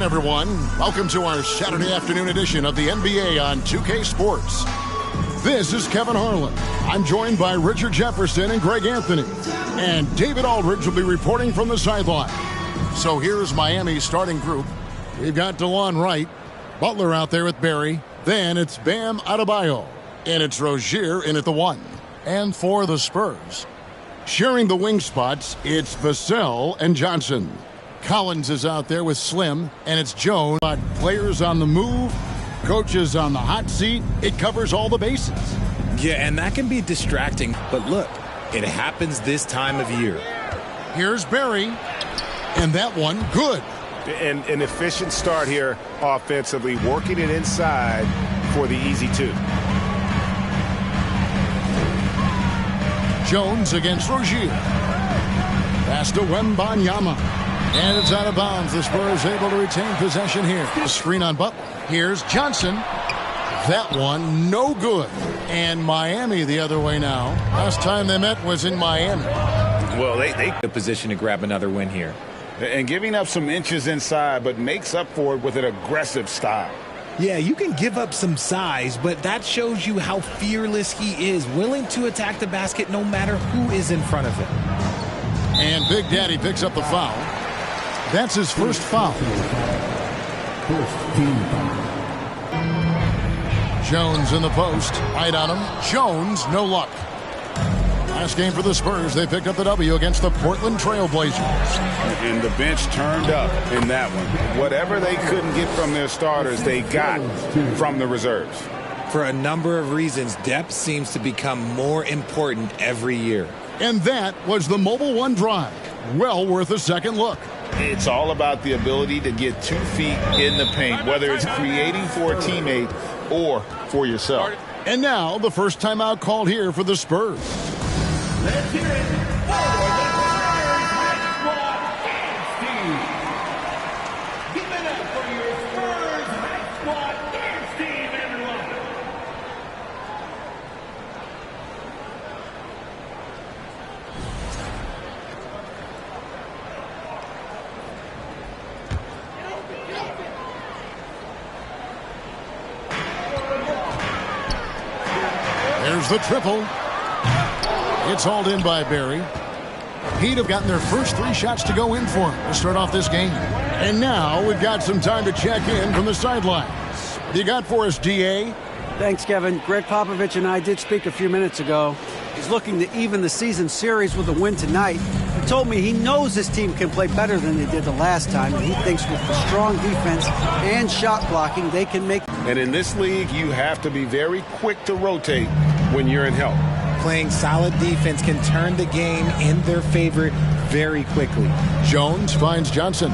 Everyone, welcome to our Saturday afternoon edition of the NBA on 2K Sports. This is Kevin Harlan. I'm joined by Richard Jefferson and Greg Anthony. And David Aldridge will be reporting from the sideline. So here's Miami's starting group. We've got DeLon Wright, Butler out there with Barry. Then it's Bam Adebayo. And it's Rozier in at the 1. And for the Spurs, sharing the wing spots, it's Vassell and Johnson. Collins is out there with Slim, and it's Jones. Players on the move, coaches on the hot seat. It covers all the bases. Yeah, and that can be distracting. But look, it happens this time of year. Here's Barry, and that one good. And an efficient start here offensively, working it inside for the easy 2. Jones against Rozier. Pass to Wembanyama. And it's out of bounds. The Spurs able to retain possession here. A screen on Butler. Here's Johnson. That one no good. And Miami the other way now. Last time they met was in Miami. Well, they a position to grab another win here. And giving up some inches inside, but makes up for it with an aggressive style. Yeah, you can give up some size, but that shows you how fearless he is, willing to attack the basket no matter who is in front of him. And Big Daddy picks up the foul. That's his first foul. Jones in the post. Right on him. Jones, no luck. Last game for the Spurs, they picked up the W against the Portland Trail Blazers. And the bench turned up in that one. Whatever they couldn't get from their starters, they got from the reserves. For a number of reasons, depth seems to become more important every year. And that was the Mobile One drive. Well worth a second look. It's all about the ability to get 2 feet in the paint, whether it's creating for a teammate or for yourself. And now, the first timeout called here for the Spurs. Let's hear it for the Spurs high squad and Steve. Give it up for your Spurs high squad and Steve, everyone. There's the triple. It's hauled in by Barry. He'd have gotten their first 3 shots to go in for him to start off this game. And now we've got some time to check in from the sidelines. You got for us, DA? Thanks, Kevin. Greg Popovich and I did speak a few minutes ago. He's looking to even the season series with a win tonight. He told me he knows this team can play better than they did the last time, and he thinks with the strong defense and shot blocking, they can make. And in this league, you have to be very quick to rotate when you're in help. Playing solid defense can turn the game in their favor very quickly. Jones finds Johnson.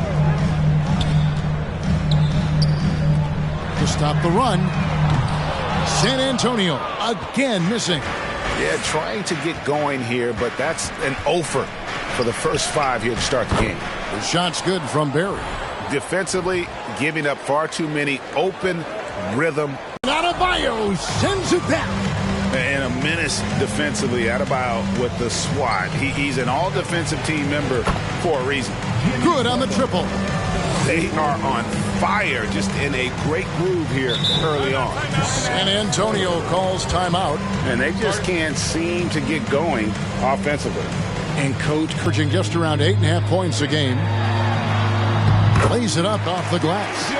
To stop the run. San Antonio again missing. Yeah, trying to get going here, but that's an offer for the first 5 here to start the game. The shot's good from Barry. Defensively, giving up far too many open rhythm. Adebayo sends it back. And a menace defensively. Adebayo with the swat. He's an all-defensive team member for a reason. Good on the triple. They are on fire, just in a great groove here early on. San Antonio calls timeout. And they just can't seem to get going offensively. And coach averaging just around 8.5 points a game. Lays it up off the glass.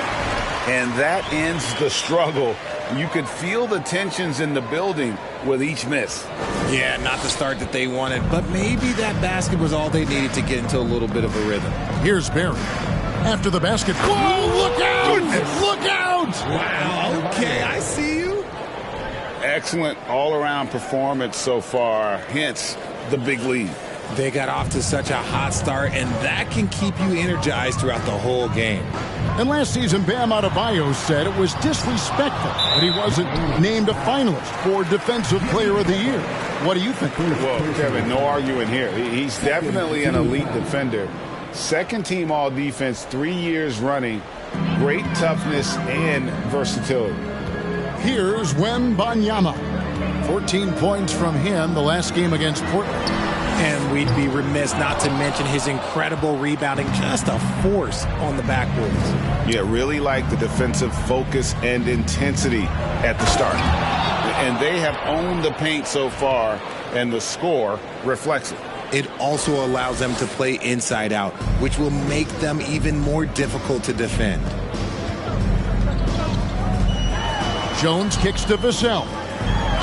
And that ends the struggle. You could feel the tensions in the building with each miss. Yeah, not the start that they wanted, but maybe that basket was all they needed to get into a little bit of a rhythm. Here's Barry. After the basket. Whoa, look out! Look out! Wow, okay, I see you. Excellent all-around performance so far, hence the big lead. They got off to such a hot start, and that can keep you energized throughout the whole game. And last season, Bam Adebayo said it was disrespectful that he wasn't named a finalist for Defensive Player of the Year. What do you think? Well, Kevin, no arguing here. He's definitely an elite defender. Second team all defense 3 years running. Great toughness and versatility. Here's Wembanyama. 14 points from him the last game against Portland. And we'd be remiss not to mention his incredible rebounding, just a force on the backboards. Yeah, really like the defensive focus and intensity at the start. And they have owned the paint so far, and the score reflects it. It also allows them to play inside out, which will make them even more difficult to defend. Jones kicks to Vassell.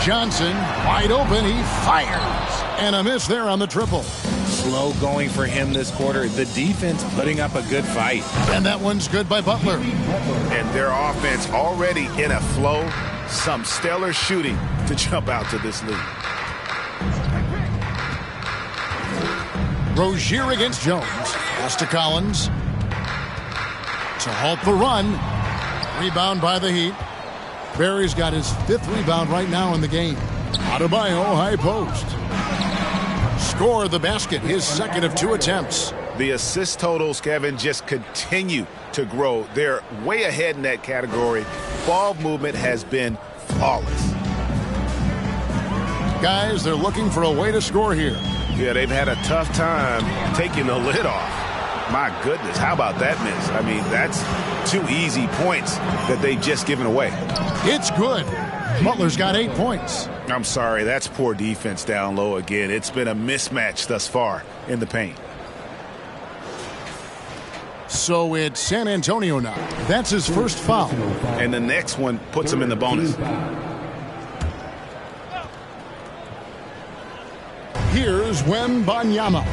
Johnson, wide open, he fires. And a miss there on the triple. Slow going for him this quarter. The defense putting up a good fight. And that one's good by Butler. And their offense already in a flow. Some stellar shooting to jump out to this lead. Rozier against Jones. Pass to Collins. To halt the run. Rebound by the Heat. Barry's got his 5th rebound right now in the game. Adebayo, high post. Score the basket, his 2nd of 2 attempts. The assist totals, Kevin, just continue to grow. They're way ahead in that category. Ball movement has been flawless. Guys, they're looking for a way to score here. Yeah, they've had a tough time taking the lid off. My goodness, how about that miss? I mean, that's 2 easy points that they've just given away. It's good. Butler's got 8 points. I'm sorry, that's poor defense down low again. It's been a mismatch thus far in the paint. So it's San Antonio now. That's his first foul. And the next one puts him in the bonus. Here's Wembanyama.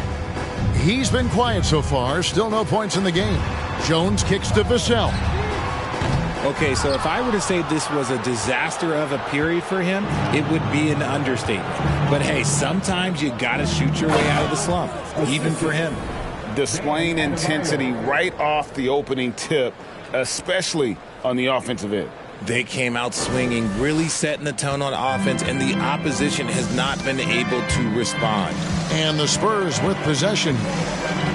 He's been quiet so far. Still no points in the game. Jones kicks to Vassell. Okay, so if I were to say this was a disaster of a period for him, it would be an understatement. But hey, sometimes you got to shoot your way out of the slump, even for him. Displaying intensity right off the opening tip, especially on the offensive end. They came out swinging, really setting the tone on offense, and the opposition has not been able to respond. And the Spurs with possession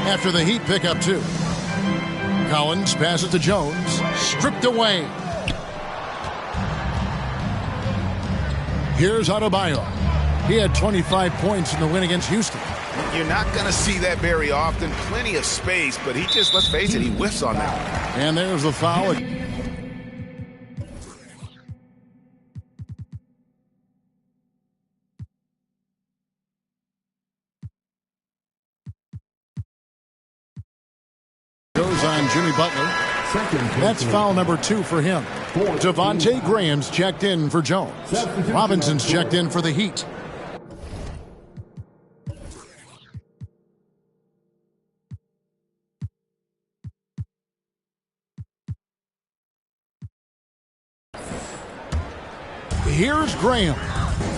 after the Heat pick up 2. Collins passes to Jones. Stripped away. Here's Adebayo. He had 25 points in the win against Houston. You're not going to see that very often. Plenty of space, but he just, let's face it, he whiffs on that one. And there's the foul. Goes on Jimmy Butler. That's foul number 2 for him. Devontae Graham's checked in for Jones. Robinson's checked in for the Heat. Here's Graham.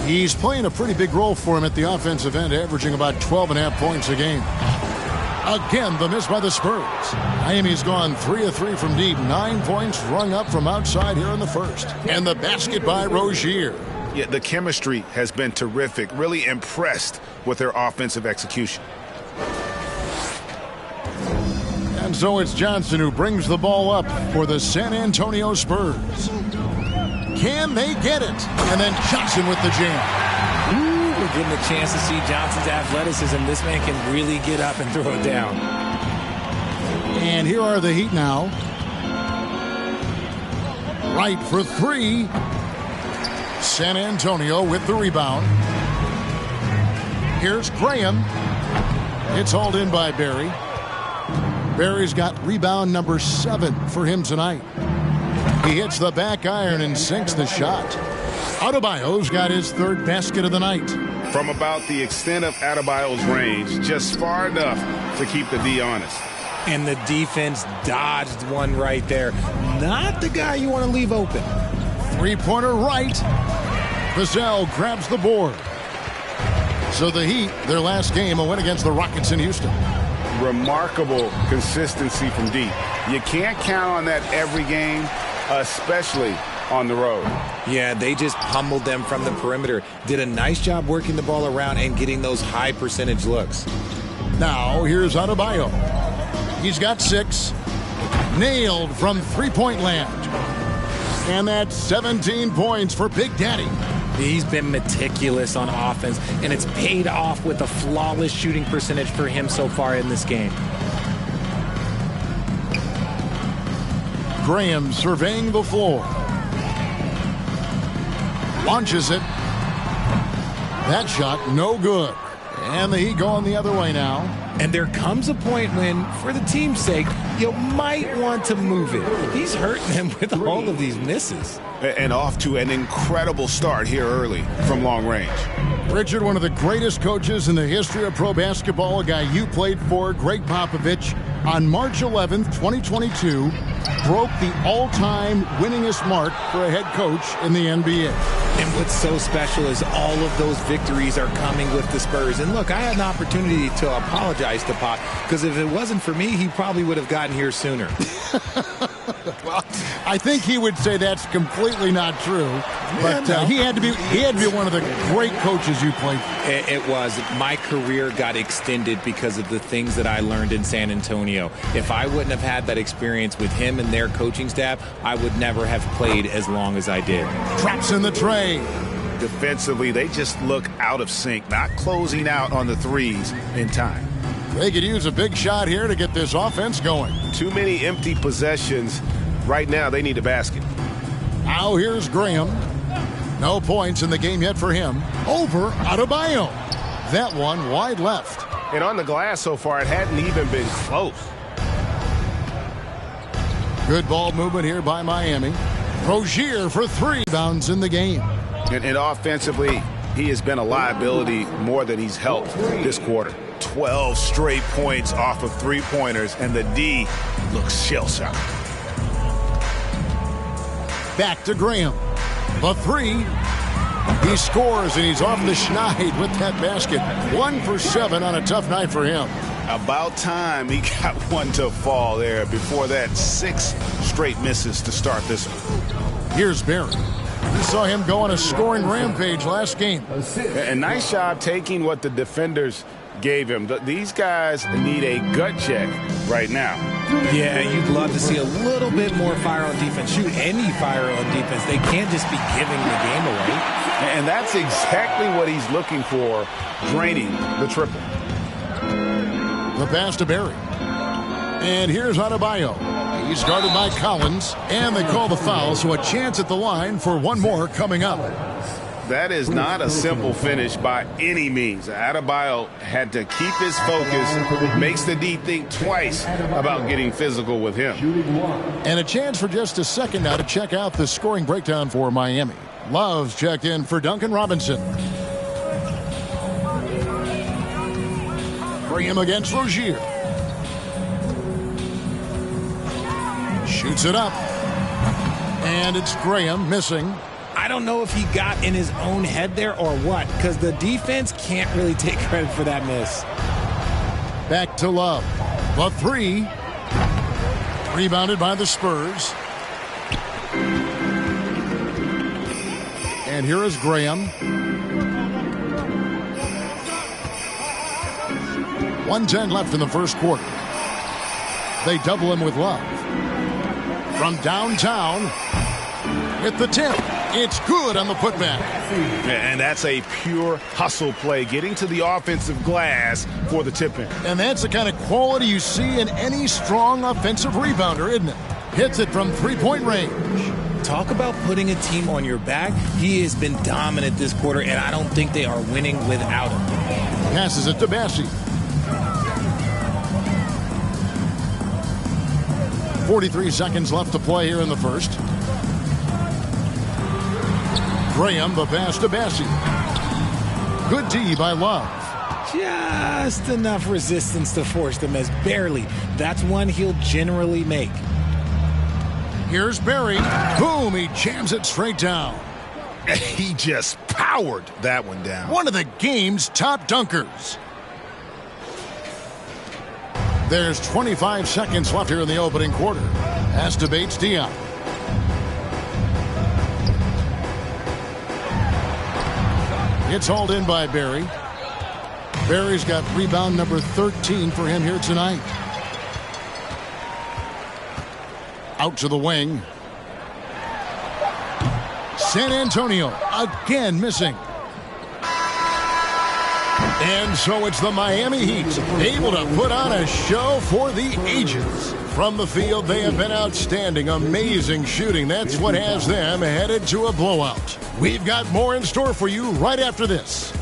He's playing a pretty big role for him at the offensive end, averaging about 12.5 points a game. Again, the miss by the Spurs. Miami's gone 3 of 3 from deep. 9 points rung up from outside here in the first. And the basket by Rozier. Yeah, the chemistry has been terrific. Really impressed with their offensive execution. And so it's Johnson who brings the ball up for the San Antonio Spurs. Can they get it? And then Johnson with the jam. Ooh, we're getting a chance to see Johnson's athleticism. This man can really get up and throw it down. And here are the Heat now. Right for 3. San Antonio with the rebound. Here's Graham. It's hauled in by Barry. Barry's got rebound number 7 for him tonight. He hits the back iron and sinks the shot. Adebayo's got his 3rd basket of the night. From about the extent of Adebayo's range, just far enough to keep the D honest. And the defense dodged one right there. Not the guy you want to leave open. 3-pointer right. Vassell grabs the board. So the Heat, their last game, a win against the Rockets in Houston. Remarkable consistency from deep. You can't count on that every game, especially on the road. Yeah, they just pummeled them from the perimeter. Did a nice job working the ball around and getting those high percentage looks. Now, here's Adebayo. He's got 6. Nailed from 3-point land. And that's 17 points for Big Daddy. He's been meticulous on offense, and it's paid off with a flawless shooting percentage for him so far in this game. Graham surveying the floor. Launches it. That shot, no good. And the Heat going the other way now. And there comes a point when, for the team's sake, you might want to move it. He's hurting them with all of these misses. And off to an incredible start here early from long range. Richard, one of the greatest coaches in the history of pro basketball, a guy you played for, Greg Popovich, on March 11th, 2022, broke the all-time winningest mark for a head coach in the NBA. And what's so special is all of those victories are coming with the Spurs. And look, I had an opportunity to apologize to Pop, because if it wasn't for me, he probably would have gotten here sooner. Well, I think he would say that's completely not true. But he had to be one of the great coaches you played for. It was. My career got extended because of the things that I learned in San Antonio. If I wouldn't have had that experience with him and their coaching staff, I would never have played as long as I did. Traps in the tray. Defensively, they just look out of sync, not closing out on the threes in time. They could use a big shot here to get this offense going. Too many empty possessions. Right now, they need a basket. Now here's Graham. No points in the game yet for him. Over Adebayo. That one wide left. And on the glass so far, it hadn't even been close. Good ball movement here by Miami. Rozier for 3 rebounds in the game. And offensively, he has been a liability more than he's helped this quarter. 12 straight points off of three-pointers, and the D looks shell-shocked. Back to Graham. The 3. He scores, and he's off the schneid with that basket. 1 for 7 on a tough night for him. About time he got one to fall there. Before that, 6 straight misses to start this one. Here's Barry. We saw him go on a scoring rampage last game. A nice job taking what the defenders gave him. These guys need a gut check right now. Yeah, you'd love to see a little bit more fire on defense. Shoot any fire on defense. They can't just be giving the game away. And that's exactly what he's looking for, draining the triple. The pass to Barry. And here's Adebayo. He's guarded by Collins, and they call the foul, so a chance at the line for one more coming up. That is not a simple finish by any means. Adebayo had to keep his focus, makes the D think twice about getting physical with him. And a chance for just a second now to check out the scoring breakdown for Miami. Love's checked in for Duncan Robinson. Graham against Rozier. Shoots it up. And it's Graham missing. I don't know if he got in his own head there or what, because the defense can't really take credit for that miss. Back to Love. The 3. Rebounded by the Spurs. And here is Graham. 1:10 left in the first quarter. They double him with Love. From downtown, hit the tip. It's good on the putback. And that's a pure hustle play, getting to the offensive glass for the tip in. And that's the kind of quality you see in any strong offensive rebounder, isn't it? Hits it from three-point range. Talk about putting a team on your back. He has been dominant this quarter, and I don't think they are winning without him. Passes it to Bassi. 43 seconds left to play here in the first. Graham, the pass to Bassi. Good D by Love. Just enough resistance to force the miss. Barely. That's one he'll generally make. Here's Barry. Boom, he jams it straight down. He just powered that one down. One of the game's top dunkers. There's 25 seconds left here in the opening quarter. As debates Dion. It's hauled in by Barry. Barry's got rebound number 13 for him here tonight. Out to the wing. San Antonio again missing. And so it's the Miami Heat able to put on a show for the ages. From the field, they have been outstanding, amazing shooting. That's what has them headed to a blowout. We've got more in store for you right after this.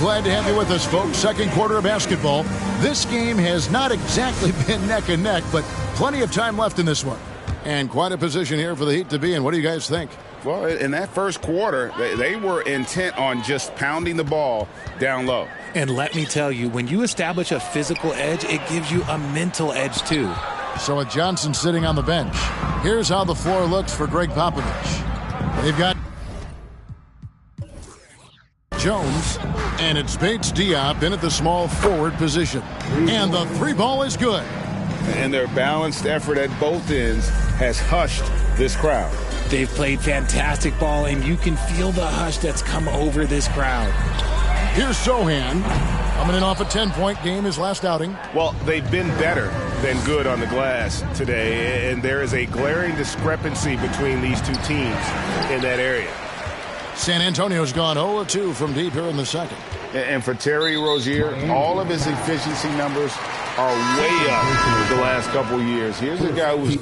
Glad to have you with us, folks. Second quarter of basketball. This game has not exactly been neck and neck, but plenty of time left in this one. And quite a position here for the Heat to be in. What do you guys think? Well, in that first quarter, they were intent on just pounding the ball down low. And let me tell you, when you establish a physical edge, it gives you a mental edge, too. So with Johnson sitting on the bench, here's how the floor looks for Greg Popovich. They've got Jones, and it's Bates Diop in at the small forward position. And the three ball is good. And their balanced effort at both ends has hushed this crowd. They've played fantastic ball, and you can feel the hush that's come over this crowd. Here's Sohan, coming in off a 10-point game his last outing. Well, they've been better than good on the glass today, and there is a glaring discrepancy between these two teams in that area. San Antonio's gone 0-2 from deep here in the second. And for Terry Rozier, all of his efficiency numbers are way up the last couple of years. Here's a guy who's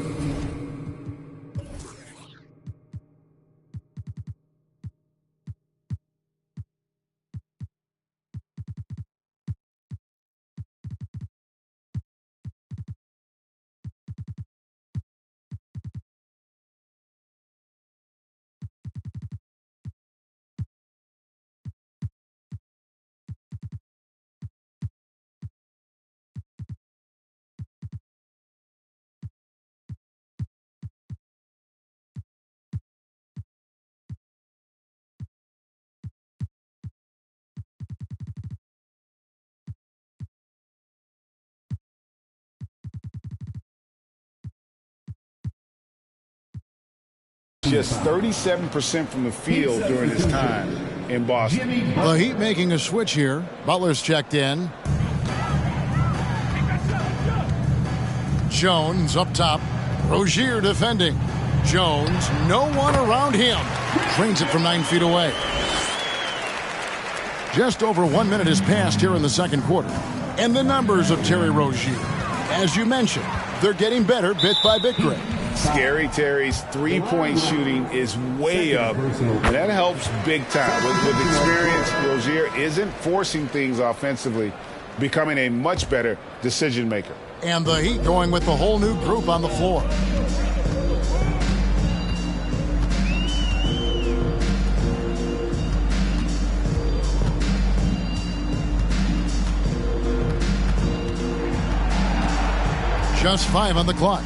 just 37% from the field during his time in Boston. The Heat making a switch here. Butler's checked in. Jones up top. Rozier defending. Jones, no one around him. Trains it from 9 feet away. Just over 1 minute has passed here in the second quarter. And the numbers of Terry Rozier, as you mentioned, they're getting better bit by bit, Greg. Scary Terry's three-point shooting is way up. That helps big time. With experience, Rozier isn't forcing things offensively, becoming a much better decision maker. And the Heat going with the whole new group on the floor. Just 5 on the clock.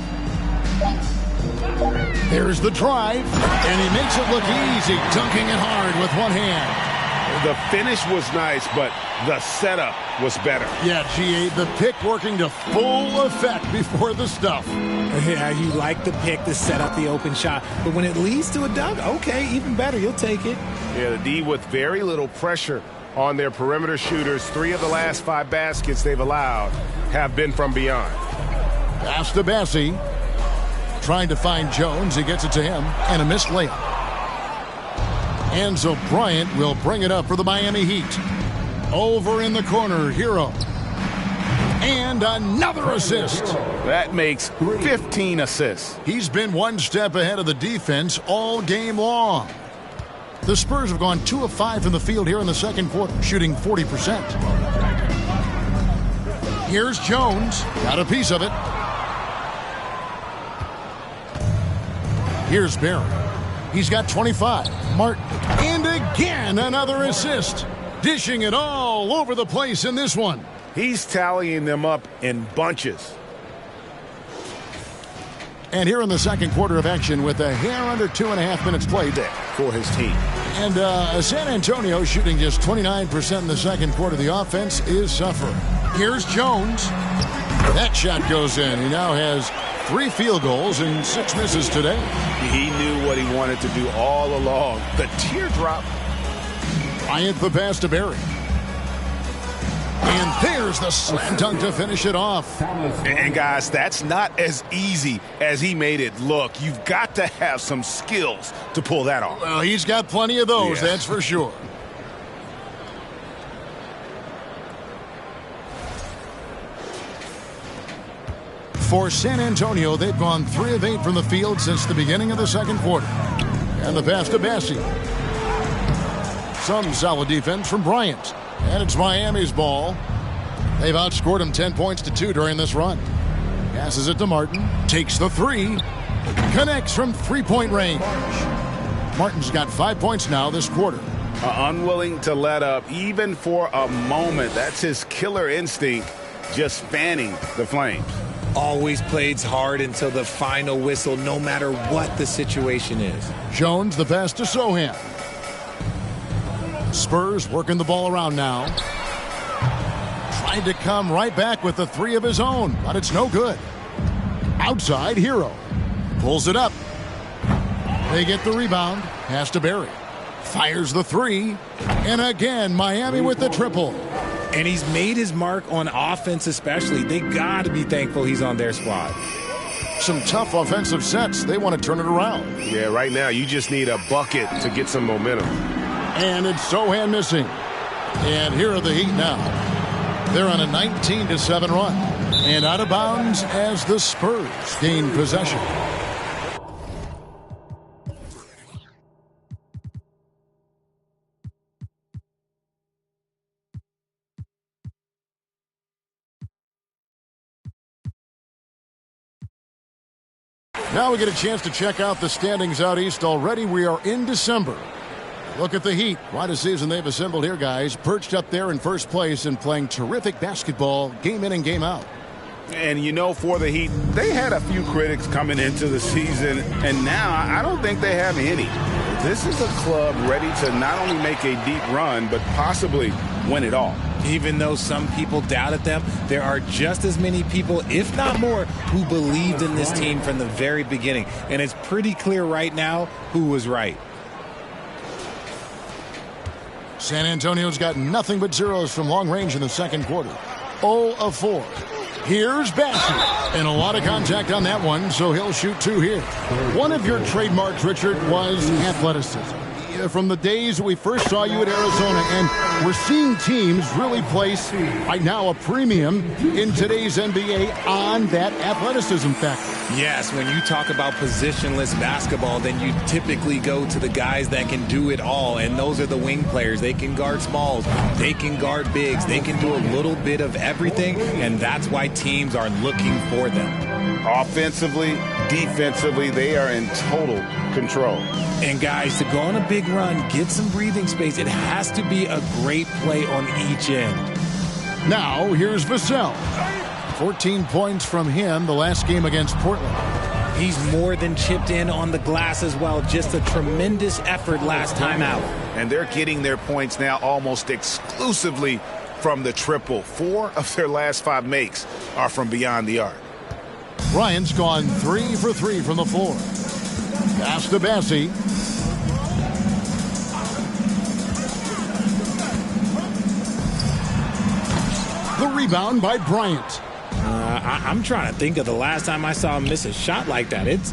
There's the drive, and he makes it look easy, dunking it hard with one hand. The finish was nice, but the setup was better. Yeah, G8, the pick working to full effect before the stuff. Yeah, you like the pick to set up the open shot, but when it leads to a dunk, okay, even better, you'll take it. Yeah, the D with very little pressure on their perimeter shooters. 3 of the last 5 baskets they've allowed have been from beyond. Pass to Bassie. Trying to find Jones. He gets it to him. And a missed layup. Enzo Bryant will bring it up for the Miami Heat. Over in the corner, Hero. And another assist. That makes 15 assists. He's been one step ahead of the defense all game long. The Spurs have gone 2 of 5 from the field here in the second quarter, shooting 40%. Here's Jones. Got a piece of it. Here's Barry. He's got 25. Martin. And again, another assist. Dishing it all over the place in this one. He's tallying them up in bunches. And here in the second quarter of action with a hair under 2.5 minutes played there for his team. And San Antonio shooting just 29% in the second quarter. The offense is suffering. Here's Jones. That shot goes in. He now has 3 field goals and 6 misses today. He knew what he wanted to do all along. The teardrop. Bryant the pass to Barry. And there's the slam dunk to finish it off. And guys, that's not as easy as he made it look. You've got to have some skills to pull that off. Well, he's got plenty of those, that's for sure. For San Antonio, they've gone 3 of 8 from the field since the beginning of the second quarter. And the pass to Bassi. Some solid defense from Bryant. And it's Miami's ball. They've outscored him 10 points to 2 during this run. Passes it to Martin. Takes the 3. Connects from 3-point range. Martin's got 5 points now this quarter. Unwilling to let up even for a moment. That's his killer instinct, just fanning the flames. Always plays hard until the final whistle, no matter what the situation is. Jones the pass to Sohan. Spurs working the ball around now. Trying to come right back with the 3 of his own, but it's no good. Outside, Hero. Pulls it up. They get the rebound. Pass to Barry. Fires the 3. And again, Miami with the triple. And he's made his mark on offense especially. They got to be thankful he's on their squad. Some tough offensive sets. They want to turn it around. Yeah, right now you just need a bucket to get some momentum. And it's Sohan missing. And here are the Heat now. They're on a 19-7 run. And out of bounds as the Spurs gain possession. Now we get a chance to check out the standings out east. Already we are in December. Look at the Heat. Quite a season they've assembled here, guys. Perched up there in first place and playing terrific basketball game in and game out. And you know, for the Heat, they had a few critics coming into the season, and now I don't think they have any. This is a club ready to not only make a deep run, but possibly win it all. Even though some people doubted them, there are just as many people, if not more, who believed in this team from the very beginning. And it's pretty clear right now who was right. San Antonio's got nothing but zeros from long range in the second quarter. 0 of 4. Here's Bassi. And a lot of contact on that one, so he'll shoot 2 here. One of your trademarks, Richard, was athleticism. From the days we first saw you at Arizona, and we're seeing teams really place right now a premium in today's NBA on that athleticism factor. Yes, when you talk about positionless basketball, then you typically go to the guys that can do it all, and those are the wing players. They can guard smalls, they can guard bigs, they can do a little bit of everything, and that's why teams are looking for them. Offensively, defensively, they are in total control. And guys, to go on a big run, get some breathing space, it has to be a great play on each end. Now, here's Vassell. 14 points from him the last game against Portland. He's more than chipped in on the glass as well. Just a tremendous effort last time out. And they're getting their points now almost exclusively from the triple. 4 of their last 5 makes are from beyond the arc. Bryant's gone 3 for 3 from the floor. Pass to Bassi. The rebound by Bryant. I'm trying to think of the last time I saw him miss a shot like that. It's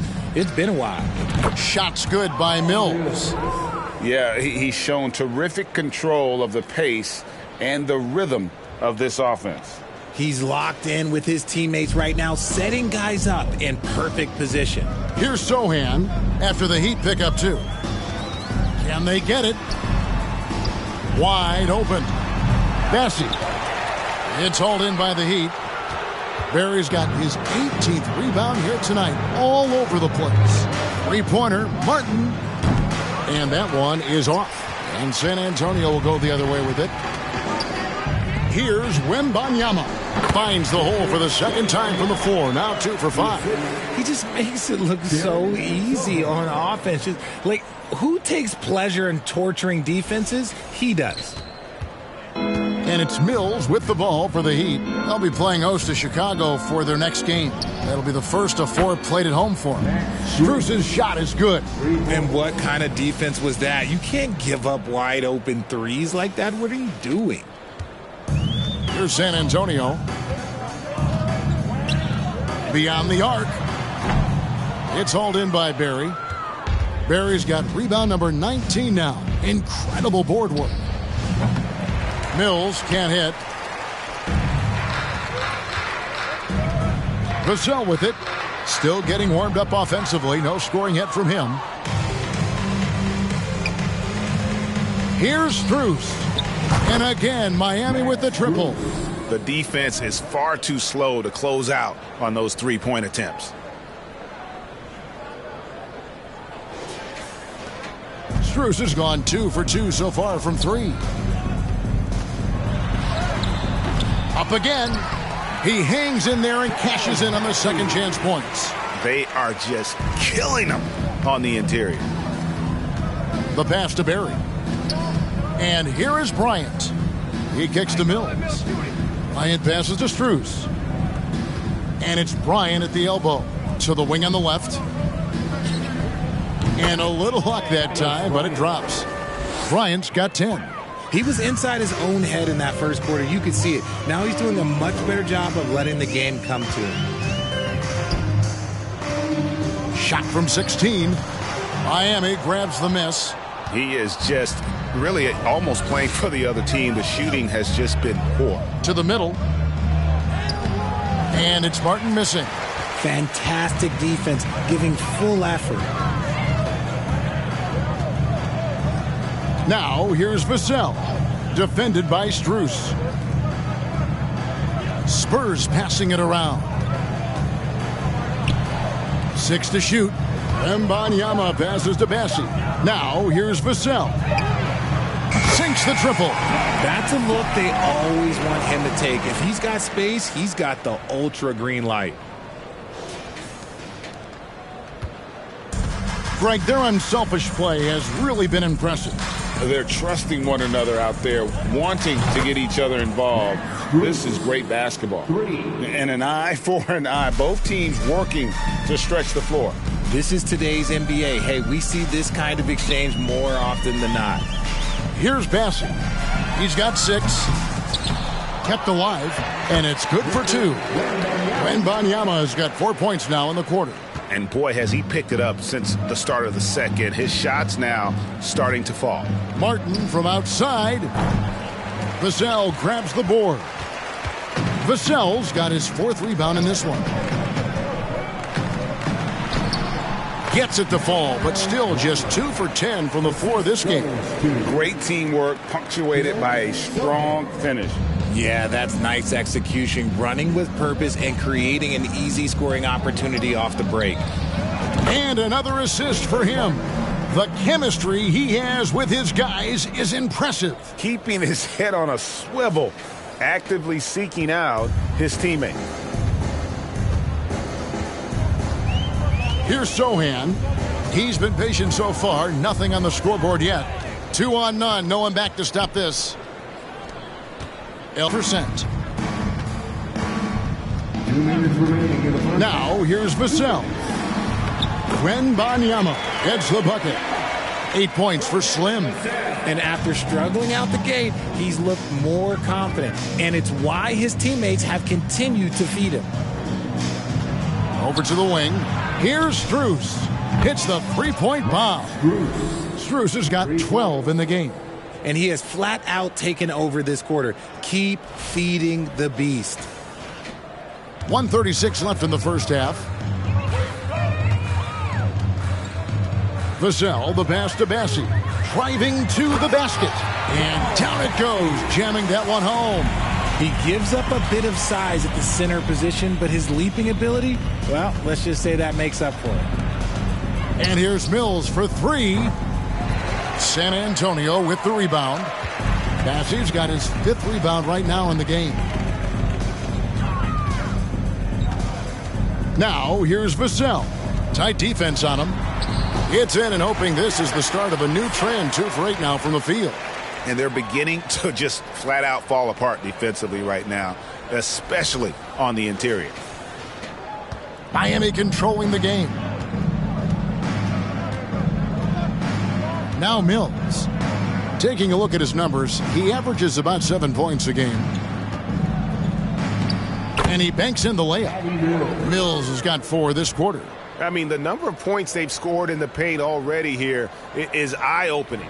been a while. Shot's good by Mills. Yeah, he's shown terrific control of the pace and the rhythm of this offense. He's locked in with his teammates right now, setting guys up in perfect position. Here's Sohan after the Heat pick up 2. Can they get it? Wide open. Bassi. It's hauled in by the Heat. Barry's got his 18th rebound here tonight, all over the place. 3-pointer, Martin. And that one is off. And San Antonio will go the other way with it. Here's Wembanyama. Finds the hole for the second time from the floor. Now 2 for 5. He just makes it look so easy on offense. Just, like, who takes pleasure in torturing defenses? He does. And it's Mills with the ball for the Heat. They'll be playing host to Chicago for their next game. That'll be the first of 4 played at home for them. Strus's shot is good. And what kind of defense was that? You can't give up wide open threes like that. What are you doing? Here's San Antonio. Beyond the arc. It's hauled in by Barry. Barry's got rebound number 19 now. Incredible board work. Mills can't hit. Vassell with it. Still getting warmed up offensively. No scoring yet from him. Here's Strus. And again, Miami with the triple. The defense is far too slow to close out on those three-point attempts. Strus has gone 2 for 2 so far from 3. Up again. He hangs in there and cashes in on the second chance points. They are just killing them on the interior. The pass to Barry. And here is Bryant. He kicks to Mills. Bryant passes to Strus. And it's Bryant at the elbow. To the wing on the left. And a little luck that time, but it drops. Bryant's got 10. He was inside his own head in that first quarter. You could see it. Now he's doing a much better job of letting the game come to him. Shot from 16. Miami grabs the miss. He is just really almost playing for the other team. The shooting has just been poor. To the middle. And it's Martin missing. Fantastic defense, giving full effort. Now, here's Vassell, defended by Strus. Spurs passing it around. 6 to shoot. Mbanyama passes to Bassi. Now, here's Vassell. Sinks the triple. That's a look they always want him to take. If he's got space, he's got the ultra green light. Greg, their unselfish play has really been impressive. They're trusting one another out there, wanting to get each other involved. This is great basketball. And an eye for an eye. Both teams working to stretch the floor. This is today's NBA. Hey, we see this kind of exchange more often than not. Here's Bassi. He's got 6. Kept alive. And it's good for 2. Mbanyama has got 4 points now in the quarter. And boy, has he picked it up since the start of the second. His shots now starting to fall. Martin from outside. Vassell grabs the board. Vassell's got his 4th rebound in this one. Gets it to fall, but still just 2 for 10 from the floor this game. Great teamwork, punctuated by a strong finish. Yeah, that's nice execution, running with purpose and creating an easy scoring opportunity off the break. And another assist for him. The chemistry he has with his guys is impressive. Keeping his head on a swivel, actively seeking out his teammate. Here's Sohan. He's been patient so far. Nothing on the scoreboard yet. 2 on none. No one back to stop this. 8%. Now, here's Vassell. Mbanyama gets the bucket. 8 points for Slim. And after struggling out the gate, he's looked more confident. And it's why his teammates have continued to feed him. Over to the wing. Here's Strus. Hits the 3-point bomb. Strus has got 12 in the game. And he has flat out taken over this quarter. Keep feeding the beast. 1:36 left in the first half. Vassell, the pass to Bassi. Driving to the basket. And down it goes, jamming that one home. He gives up a bit of size at the center position, but his leaping ability, well, let's just say that makes up for it. And here's Mills for 3. San Antonio with the rebound. Bassi's got his 5th rebound right now in the game. Now, here's Vassell. Tight defense on him. It's in and hoping this is the start of a new trend. 2 for 8 now from the field. And they're beginning to just flat out fall apart defensively right now, especially on the interior. Miami controlling the game. Now Mills. Taking a look at his numbers, he averages about 7 points a game. And he banks in the layup. Mills has got 4 this quarter. I mean, the number of points they've scored in the paint already here is eye-opening.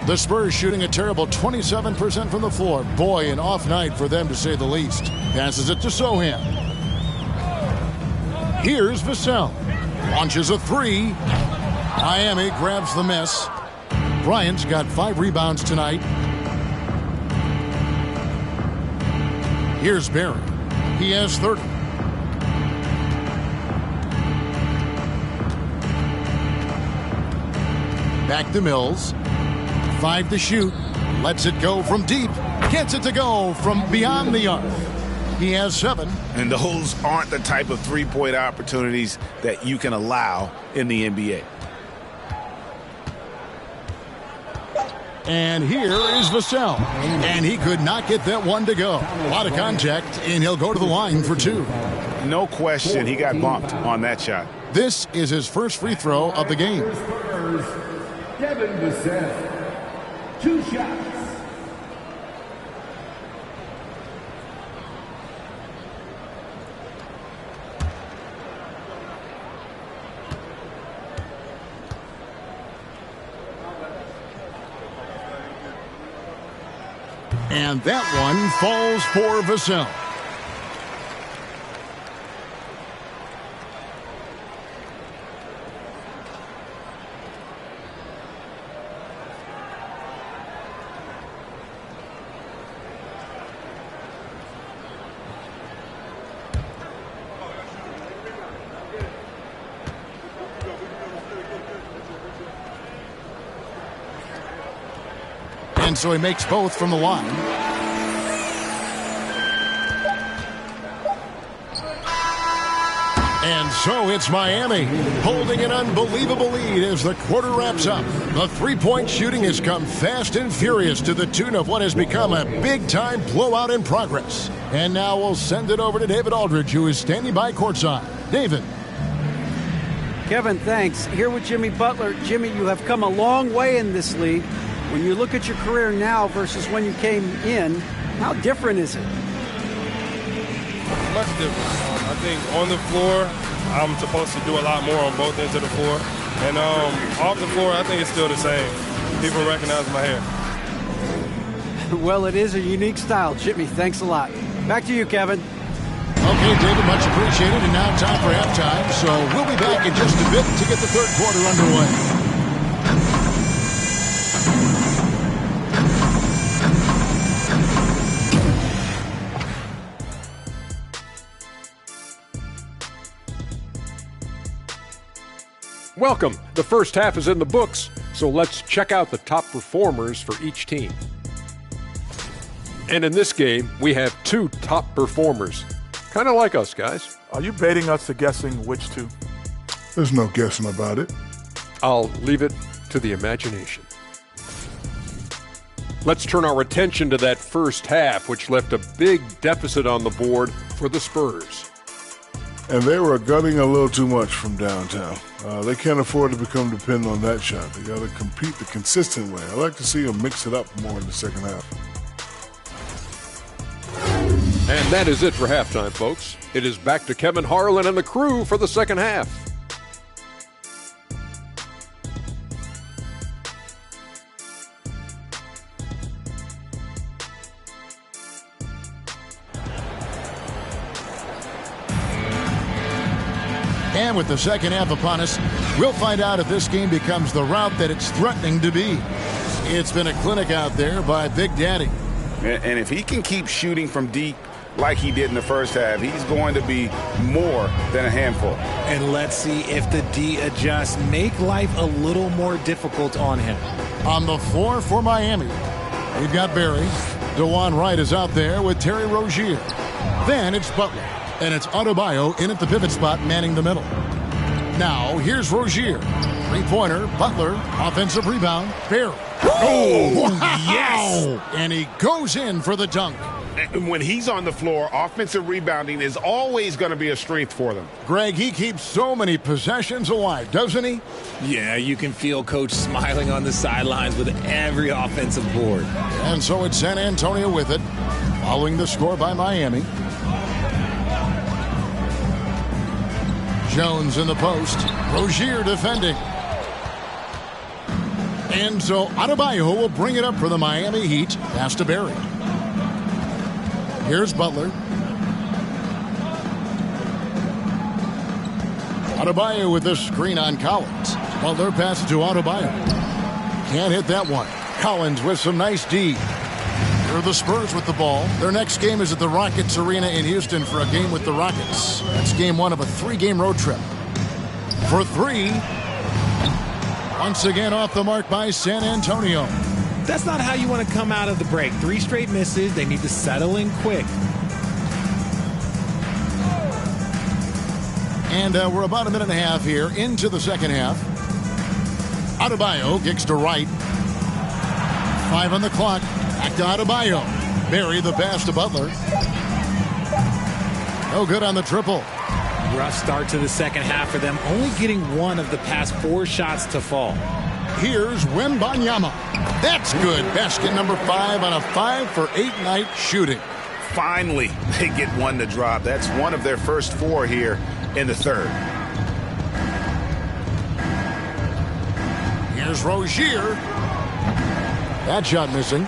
The Spurs shooting a terrible 27% from the floor. Boy, an off night for them to say the least. Passes it to Sohan. Here's Vassell. Launches a 3. Miami grabs the miss. Bryant's got 5 rebounds tonight. Here's Barry. He has 30. Back to Mills. 5 to shoot. Lets it go from deep. Gets it to go from beyond the arc. He has 7. And those aren't the type of three-point opportunities that you can allow in the NBA. And here is Vassell. And he could not get that one to go. A lot of contact, and he'll go to the line for 2. No question he got bumped on that shot. This is his first free throw of the game. Devin Vassell. 2 shots. And that one falls for Vassell. And so he makes both from the line. And so it's Miami holding an unbelievable lead as the quarter wraps up. The three-point shooting has come fast and furious to the tune of what has become a big-time blowout in progress. And now we'll send it over to David Aldridge, who is standing by courtside. David. Kevin, thanks. Here with Jimmy Butler. Jimmy, you have come a long way in this league. When you look at your career now versus when you came in, how different is it? Much different. I think on the floor, I'm supposed to do a lot more on both ends of the floor. And off the floor, I think it's still the same. People recognize my hair. Well, it is a unique style, Jimmy. Thanks a lot. Back to you, Kevin. Okay, David, much appreciated. And now time for halftime. So we'll be back in just a bit to get the third quarter underway. Welcome. The first half is in the books, so let's check out the top performers for each team. And in this game, we have 2 top performers. Kind of like us, guys. Are you baiting us to guessing which 2? There's no guessing about it. I'll leave it to the imagination. Let's turn our attention to that first half, which left a big deficit on the board for the Spurs. And they were gunning a little too much from downtown. They can't afford to become dependent on that shot. They got to compete the consistent way. I like to see them mix it up more in the second half. And that is it for halftime, folks. It is back to Kevin Harlan and the crew for the second half. And with the second half upon us, we'll find out if this game becomes the route that it's threatening to be. It's been a clinic out there by Big Daddy. And if he can keep shooting from deep like he did in the first half, he's going to be more than a handful. And let's see if the D adjusts, make life a little more difficult on him. On the floor for Miami, we've got Barry. DeJuan Wright is out there with Terry Rozier. Then it's Butler. And it's Adebayo in at the pivot spot, manning the middle. Now, here's Rozier. Three-pointer, Butler, offensive rebound, Barry. Oh, wow. yes! And he goes in for the dunk. When he's on the floor, offensive rebounding is always going to be a strength for them. Greg, he keeps so many possessions alive, doesn't he? Yeah, you can feel Coach smiling on the sidelines with every offensive board. And so it's San Antonio with it, following the score by Miami. Jones in the post. Rozier defending. And so Adebayo will bring it up for the Miami Heat. Pass to Barry. Here's Butler. Adebayo with the screen on Collins. Butler passes to Adebayo. Can't hit that one. Collins with some nice D. Here are the Spurs with the ball. Their next game is at the Rockets Arena in Houston for a game with the Rockets. That's game one of a 3-game road trip. For three. Once again off the mark by San Antonio. That's not how you want to come out of the break. 3 straight misses. They need to settle in quick. And we're about a minute and a half here into the second half. Adebayo kicks to right. 5 on the clock. Back to Adebayo. Barry the pass to Butler. No good on the triple. Rough start to the second half for them. Only getting 1 of the past 4 shots to fall. Here's Wembanyama. That's good. Basket number 5 on a 5-for-8 night shooting. Finally, they get 1 to drop. That's 1 of their first 4 here in the third. Here's Rozier. That shot missing.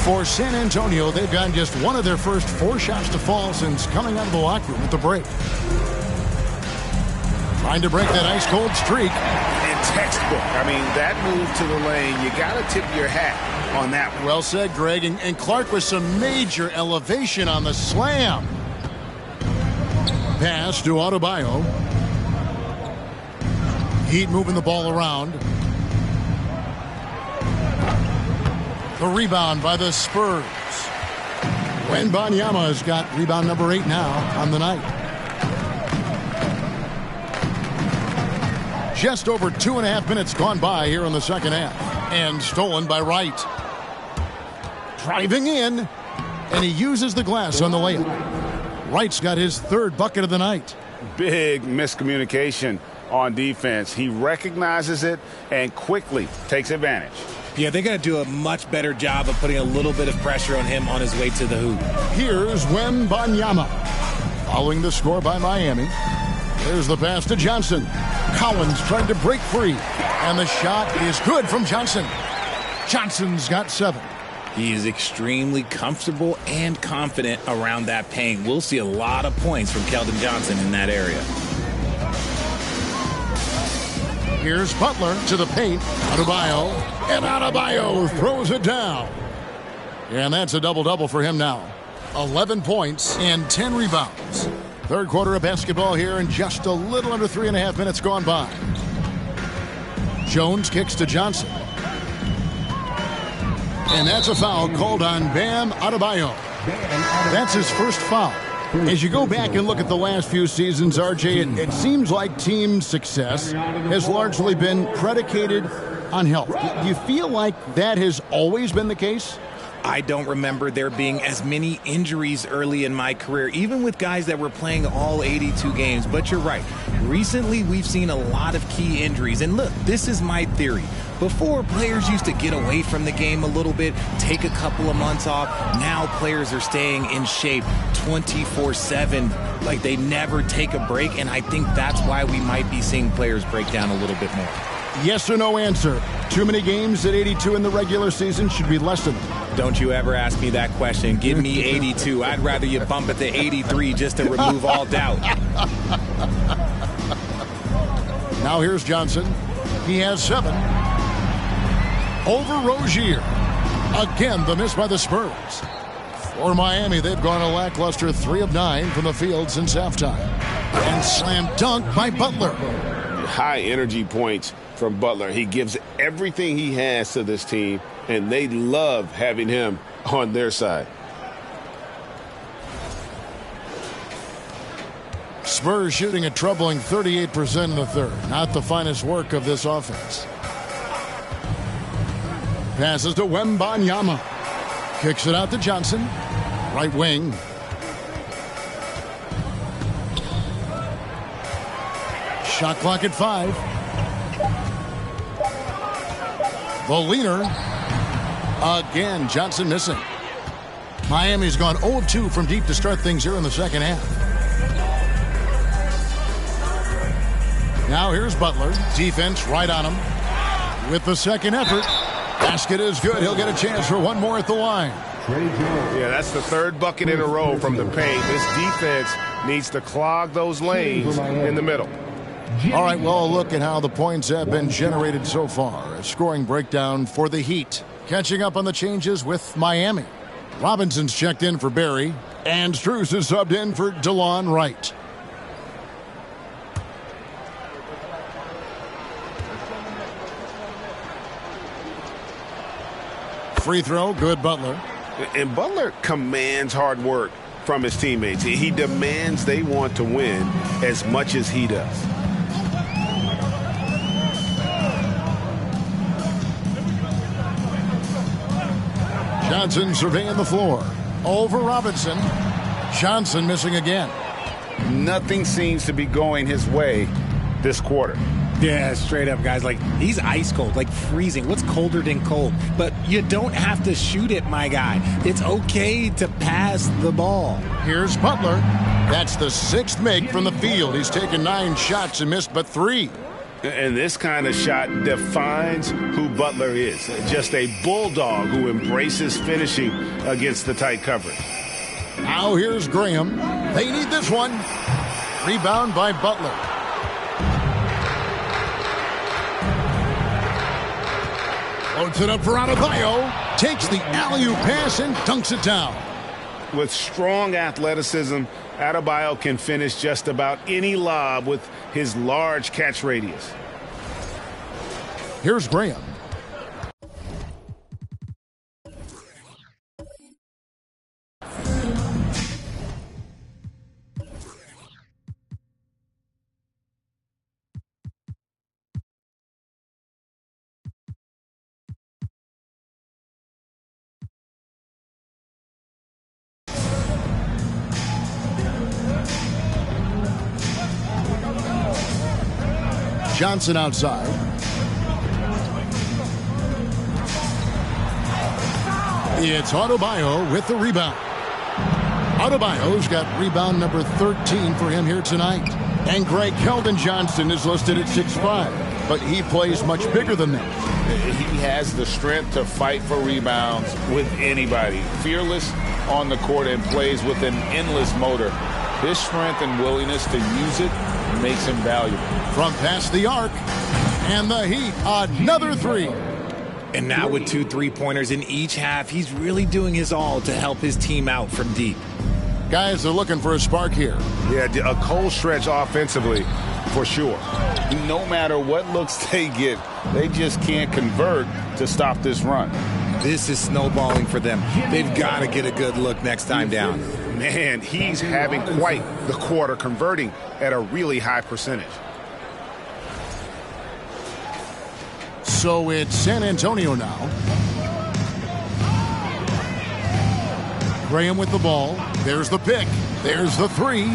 For San Antonio, they've gotten just 1 of their first 4 shots to fall since coming out of the locker room at the break. Trying to break that ice-cold streak. Textbook. I mean, that move to the lane, you got to tip your hat on that one. Well said, Greg. And Clark with some major elevation on the slam. Pass to Adebayo. Heat moving the ball around. The rebound by the Spurs. Wembanyama has got rebound number 8 now on the night. Just over 2.5 minutes gone by here in the second half. And stolen by Wright. Driving in. And he uses the glass on the layup. Wright's got his 3rd bucket of the night. Big miscommunication on defense. He recognizes it and quickly takes advantage. Yeah, they got to do a much better job of putting a little bit of pressure on him on his way to the hoop. Here's Wembanyama. Following the score by Miami. There's the pass to Johnson. Collins trying to break free. And the shot is good from Johnson. Johnson's got 7. He is extremely comfortable and confident around that paint. We'll see a lot of points from Keldon Johnson in that area. Here's Butler to the paint. Adebayo. And Adebayo throws it down. And that's a double-double for him now. 11 points and 10 rebounds. Third quarter of basketball here and just a little under 3.5 minutes gone by. Jones kicks to Johnson. And that's a foul called on Bam Adebayo. That's his first foul. As you go back and look at the last few seasons, RJ, it seems like team success has largely been predicated on health. Do you feel like that has always been the case? I don't remember there being as many injuries early in my career, even with guys that were playing all 82 games. But you're right. Recently, we've seen a lot of key injuries. And look, this is my theory. Before, players used to get away from the game a little bit, take a couple of months off. Now players are staying in shape 24/7, like they never take a break. And I think that's why we might be seeing players break down a little bit more. Yes or no answer. Too many games at 82 in the regular season should be lessened. Don't you ever ask me that question. Give me 82. I'd rather you bump it to 83 just to remove all doubt. Now here's Johnson. He has 7. Over Rozier. Again, the miss by the Spurs. For Miami, they've gone a lackluster 3 of 9 from the field since halftime. And slam dunk by Butler. High energy points from Butler. He gives everything he has to this team, and they love having him on their side. Spurs shooting a troubling 38% in the third. Not the finest work of this offense. Passes to Wembanyama. Kicks it out to Johnson. Right wing. Shot clock at 5. The leaner. Again, Johnson missing. Miami's gone 0-2 from deep to start things here in the second half. Now here's Butler. Defense right on him. With the second effort. Basket is good. He'll get a chance for one more at the line. Yeah, that's the third bucket in a row from the paint. This defense needs to clog those lanes in the middle. All right, well, look at how the points have been generated so far. A scoring breakdown for the Heat. Catching up on the changes with Miami. Robinson's checked in for Barry. And Strus is subbed in for DeLon Wright. Free throw, good Butler. And Butler commands hard work from his teammates. He demands they want to win as much as he does. Johnson surveying the floor. Over Robinson. Johnson missing again. Nothing seems to be going his way this quarter. Yeah, straight up, guys. Like, he's ice cold, like freezing. What's colder than cold? But you don't have to shoot it, my guy. It's okay to pass the ball. Here's Butler. That's the 6th make from the field. He's taken 9 shots and missed but 3. And this kind of shot defines who Butler is. Just a bulldog who embraces finishing against the tight coverage. Now here's Graham. They need this one. Rebound by Butler. Loads it up for Adebayo. Takes the alley-oop pass and dunks it down. With strong athleticism, Adebayo can finish just about any lob with his large catch radius. Here's Graham. Johnson outside. It's Adebayo with the rebound. Adebayo's got rebound number 13 for him here tonight. And Greg Keldon Johnson is listed at 6'5", but he plays much bigger than that. He has the strength to fight for rebounds with anybody. Fearless on the court and plays with an endless motor. His strength and willingness to use it makes him valuable. From past the arc, and the Heat, another 3. And now with 2 3-pointers in each half, he's really doing his all to help his team out from deep. Guys are looking for a spark here. Yeah, a cold stretch offensively for sure. No matter what looks they get, they just can't convert to stop this run. This is snowballing for them. They've got to get a good look next time down. Man, he's having quite the quarter, converting at a really high percentage. So it's San Antonio now. Graham with the ball. There's the pick. There's the 3.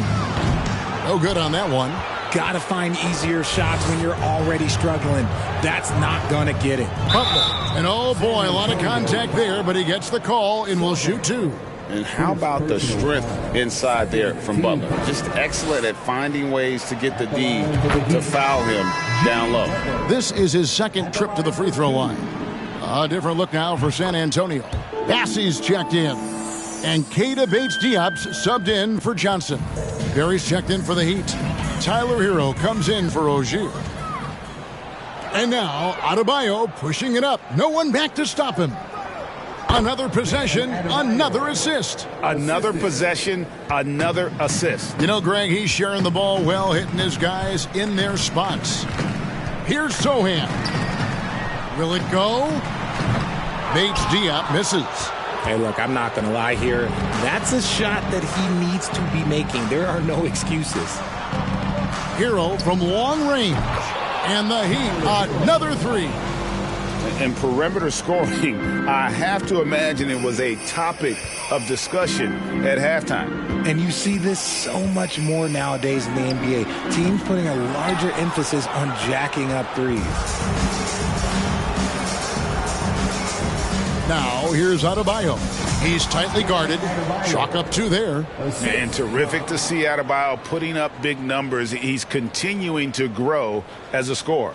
No good on that one. Got to find easier shots when you're already struggling. That's not going to get it. Butler. And oh boy, a lot of contact there, but he gets the call and will shoot 2. And how about the strength inside there from Butler? Just excellent at finding ways to get the D to foul him down low. This is his 2nd trip to the free throw line. A different look now for San Antonio. Bassey's checked in. And Keita Bates-Diop's subbed in for Johnson. Barry's checked in for the Heat. Tyler Hero comes in for Ogier. And now Adebayo pushing it up. No one back to stop him. Another possession, another assist. Another possession, another assist. You know, Greg, he's sharing the ball well, hitting his guys in their spots. Here's Sohan. Will it go? Bates-Diop misses. Hey, look, I'm not going to lie here. That's a shot that he needs to be making. There are no excuses. Hero from long range. And the Heat, another three. And perimeter scoring, I have to imagine it was a topic of discussion at halftime. And you see this so much more nowadays in the NBA. Teams putting a larger emphasis on jacking up threes. Now, here's Adebayo. He's tightly guarded. Chalk up two there. And terrific to see Adebayo putting up big numbers. He's continuing to grow as a scorer.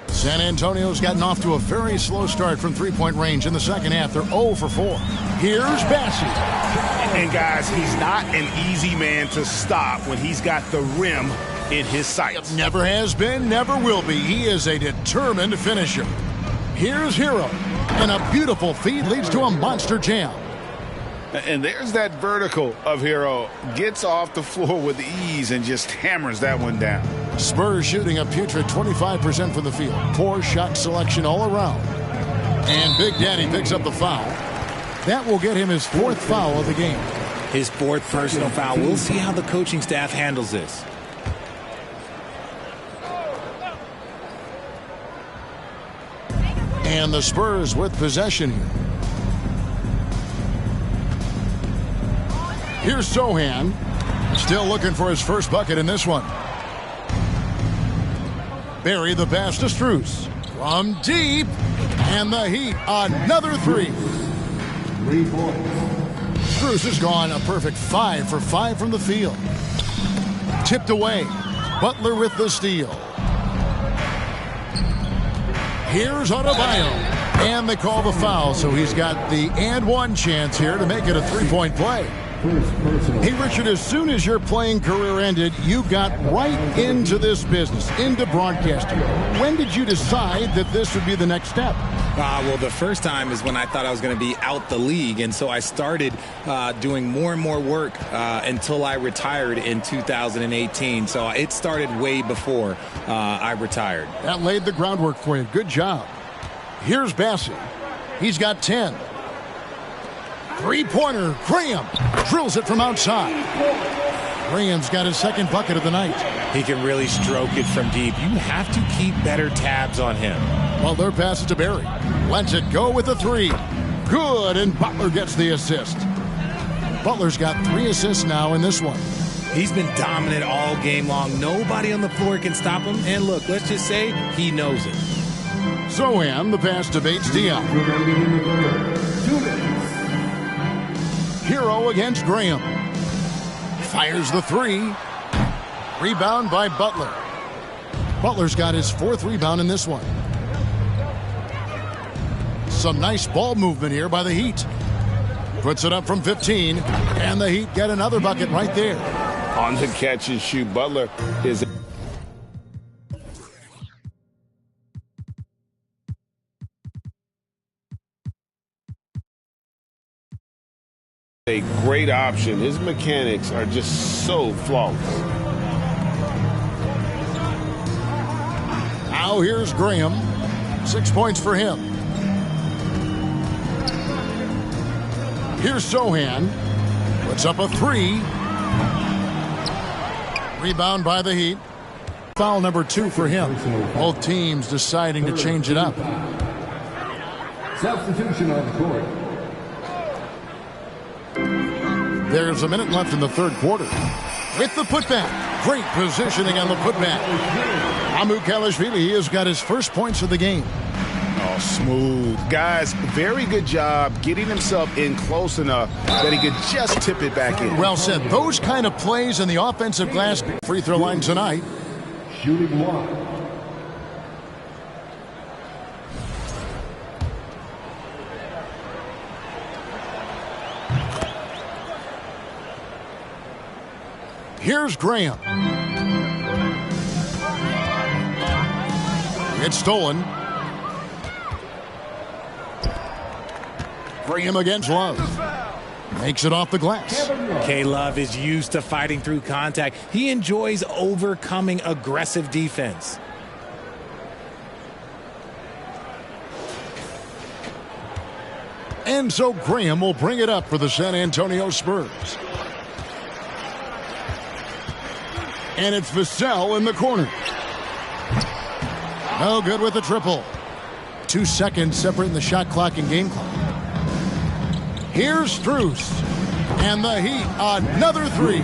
San Antonio's gotten off to a very slow start from three-point range in the second half. They're 0 for 4. Here's Bassey. And guys, he's not an easy man to stop when he's got the rim in his sights. Never has been, never will be. He is a determined finisher. Here's Hero. And a beautiful feed leads to a monster jam. And there's that vertical of Hero. Gets off the floor with ease and just hammers that one down. Spurs shooting a putrid 25% from the field. Poor shot selection all around. And Big Daddy picks up the foul. That will get him his 4th foul of the game. His 4th personal foul. We'll see how the coaching staff handles this. And the Spurs with possession here. Here's Sohan. Still looking for his first bucket in this one. Barry the pass to Strus. From deep. And the Heat, another three. 3 points. Strus has gone a perfect 5 for 5 from the field. Tipped away. Butler with the steal. Here's Adebayo. And they call the foul, so he's got the and one chance here to make it a 3-point play. Hey, Richard, as soon as your playing career ended, you got right into this business, into broadcasting. When did you decide that this would be the next step? Well, the first time is when I thought I was going to be out the league, and so I started doing more and more work until I retired in 2018. So it started way before I retired. That laid the groundwork for you. Good job. Here's Bassey. He's got 10. Three-pointer, Graham drills it from outside. Graham's got his second bucket of the night. He can really stroke it from deep. You have to keep better tabs on him. Butler passes to Barry. Lets it go with a three. Good, and Butler gets the assist. Butler's got 3 assists now in this one. He's been dominant all game long. Nobody on the floor can stop him. And look, let's just say he knows it. Sohan, the pass to Bates Diop. Hero against Graham. Fires the three. Rebound by Butler. Butler's got his 4th rebound in this one. Some nice ball movement here by the Heat. Puts it up from 15, and the Heat get another bucket right there. On the catch and shoot, Butler is a great option. His mechanics are just so flawless. Now here's Graham. 6 points for him. Here's Sohan. Puts up a three. Rebound by the Heat. Foul number 2 for him. Both teams deciding to change it up. Substitution on the court. There's a minute left in the 3rd quarter. With the putback. Great positioning on the putback. Amukelashvili has got his first points of the game. Oh, smooth. Guys, very good job getting himself in close enough that he could just tip it back in. Well said. Those kind of plays in the offensive glass free throw line tonight. Shooting 1. Here's Graham. It's stolen. Graham against Love. Makes it off the glass. K-Love is used to fighting through contact. He enjoys overcoming aggressive defense. And so Graham will bring it up for the San Antonio Spurs. And it's Vassell in the corner. No good with the triple. 2 seconds separating the shot clock and game clock. Here's Strus. And the Heat, another three.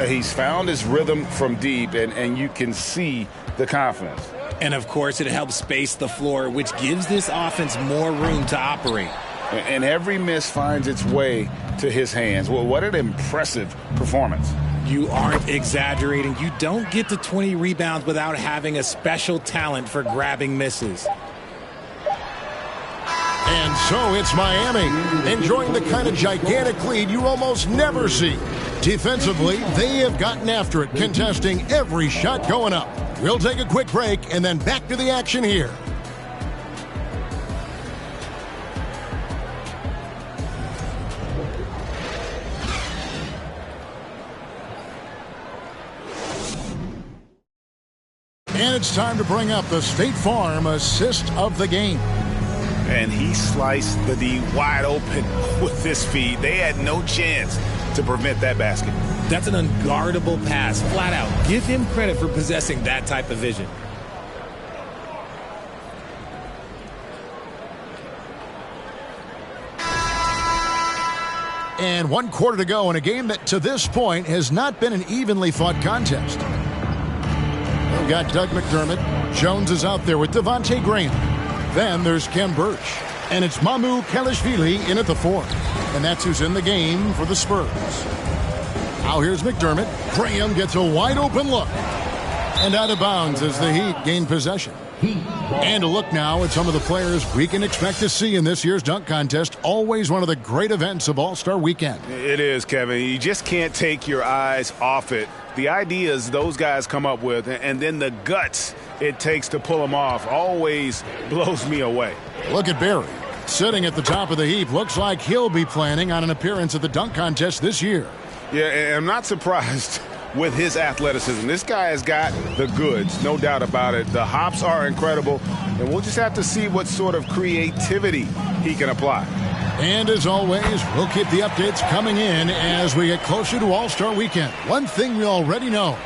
He's found his rhythm from deep, and you can see the confidence. And, of course, it helps space the floor, which gives this offense more room to operate. And every miss finds its way to his hands. Well, what an impressive performance. You aren't exaggerating. You don't get to 20 rebounds without having a special talent for grabbing misses. And so it's Miami, enjoying the kind of gigantic lead you almost never see. Defensively, they have gotten after it, contesting every shot going up. We'll take a quick break and then back to the action here. And it's time to bring up the State Farm assist of the game. And he sliced the D wide open with this feed. They had no chance to prevent that basket. That's an unguardable pass, flat out. Give him credit for possessing that type of vision. And 1 quarter to go in a game that to this point has not been an evenly fought contest. We've got Doug McDermott. Jones is out there with Devontae Graham. Then there's Kem Birch. And it's Mamu Kelishvili in at the 4. And that's who's in the game for the Spurs. Now here's McDermott. Graham gets a wide open look. And out of bounds as the Heat gain possession. And a look now at some of the players we can expect to see in this year's dunk contest. Always one of the great events of All-Star Weekend. It is, Kevin. You just can't take your eyes off it. The ideas those guys come up with, and then the guts it takes to pull them off, always blows me away. Look at Barry. Sitting at the top of the heap. Looks like he'll be planning on an appearance at the dunk contest this year. Yeah, and I'm not surprised with his athleticism. This guy has got the goods, no doubt about it. The hops are incredible, and we'll just have to see what sort of creativity he can apply. And as always, we'll keep the updates coming in as we get closer to All-Star Weekend. One thing we already know,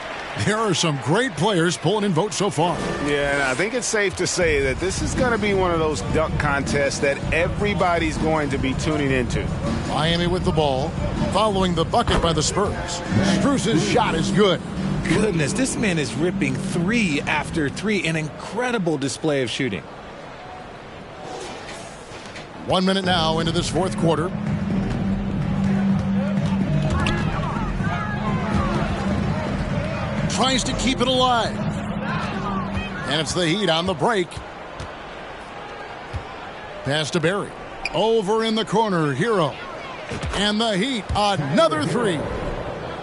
there are some great players pulling in votes so far. Yeah, and I think it's safe to say that this is going to be one of those dunk contests that everybody's going to be tuning into. Miami with the ball, following the bucket by the Spurs. Strus's shot is good. Goodness, this man is ripping 3 after 3. An incredible display of shooting. 1 minute now into this fourth quarter. Tries to keep it alive. And it's the Heat on the break. Pass to Barry. Over in the corner, Hero. And the Heat, another 3.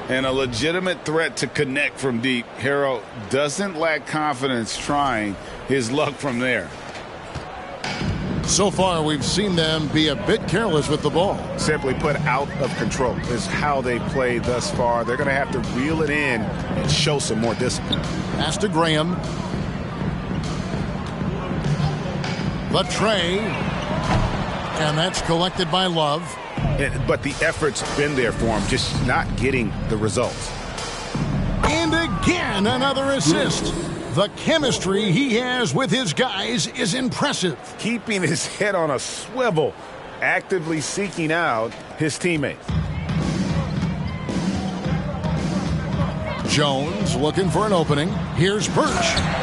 And a legitimate threat to connect from deep. Hero doesn't lack confidence trying his luck from there. So far, we've seen them be a bit careless with the ball. Simply put, out of control is how they play thus far. They're going to have to reel it in and show some more discipline. Pass to Graham. The tray. And that's collected by Love. But the effort's been there for him, just not getting the results. And again, another assist. The chemistry he has with his guys is impressive. Keeping his head on a swivel, actively seeking out his teammates. Jones looking for an opening. Here's Birch.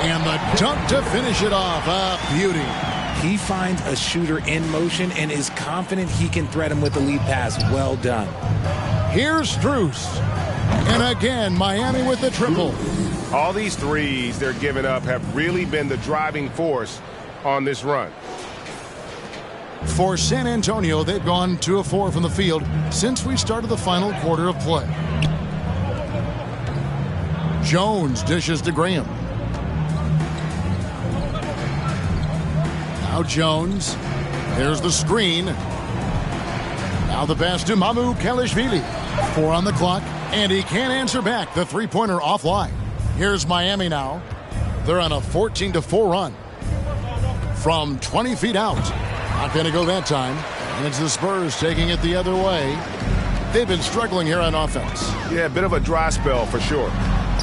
And the dunk to finish it off. A beauty. He finds a shooter in motion and is confident he can thread him with the lead pass. Well done. Here's Strus. And again, Miami with the triple. All these threes they're giving up have really been the driving force on this run. For San Antonio, they've gone 2 of 4 from the field since we started the final quarter of play. Jones dishes to Graham. Now Jones. There's the screen. Now the pass to Mamu Kelishvili. 4 on the clock, and he can't answer back. The three-pointer offline. Here's Miami now. They're on a 14-4 run. From 20 feet out. Not going to go that time. And it's the Spurs taking it the other way. They've been struggling here on offense. Yeah, a bit of a dry spell for sure.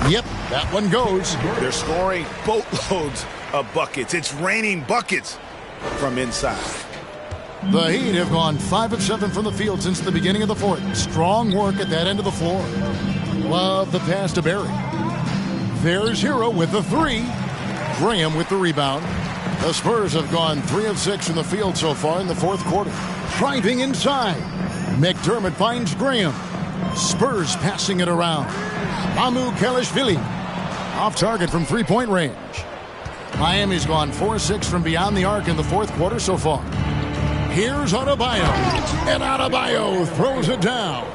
Yep, that one goes. They're scoring boatloads of buckets. It's raining buckets from inside. The Heat have gone 5 of 7 from the field since the beginning of the fourth. Strong work at that end of the floor. Love the pass to Barry. There's Hero with the 3. Graham with the rebound. The Spurs have gone 3 of 6 from the field so far in the fourth quarter. Driving inside. McDermott finds Graham. Spurs passing it around. Mamu Kelishvili off target from three-point range. Miami's gone 4-6 from beyond the arc in the fourth quarter so far. Here's Adebayo, and Adebayo throws it down.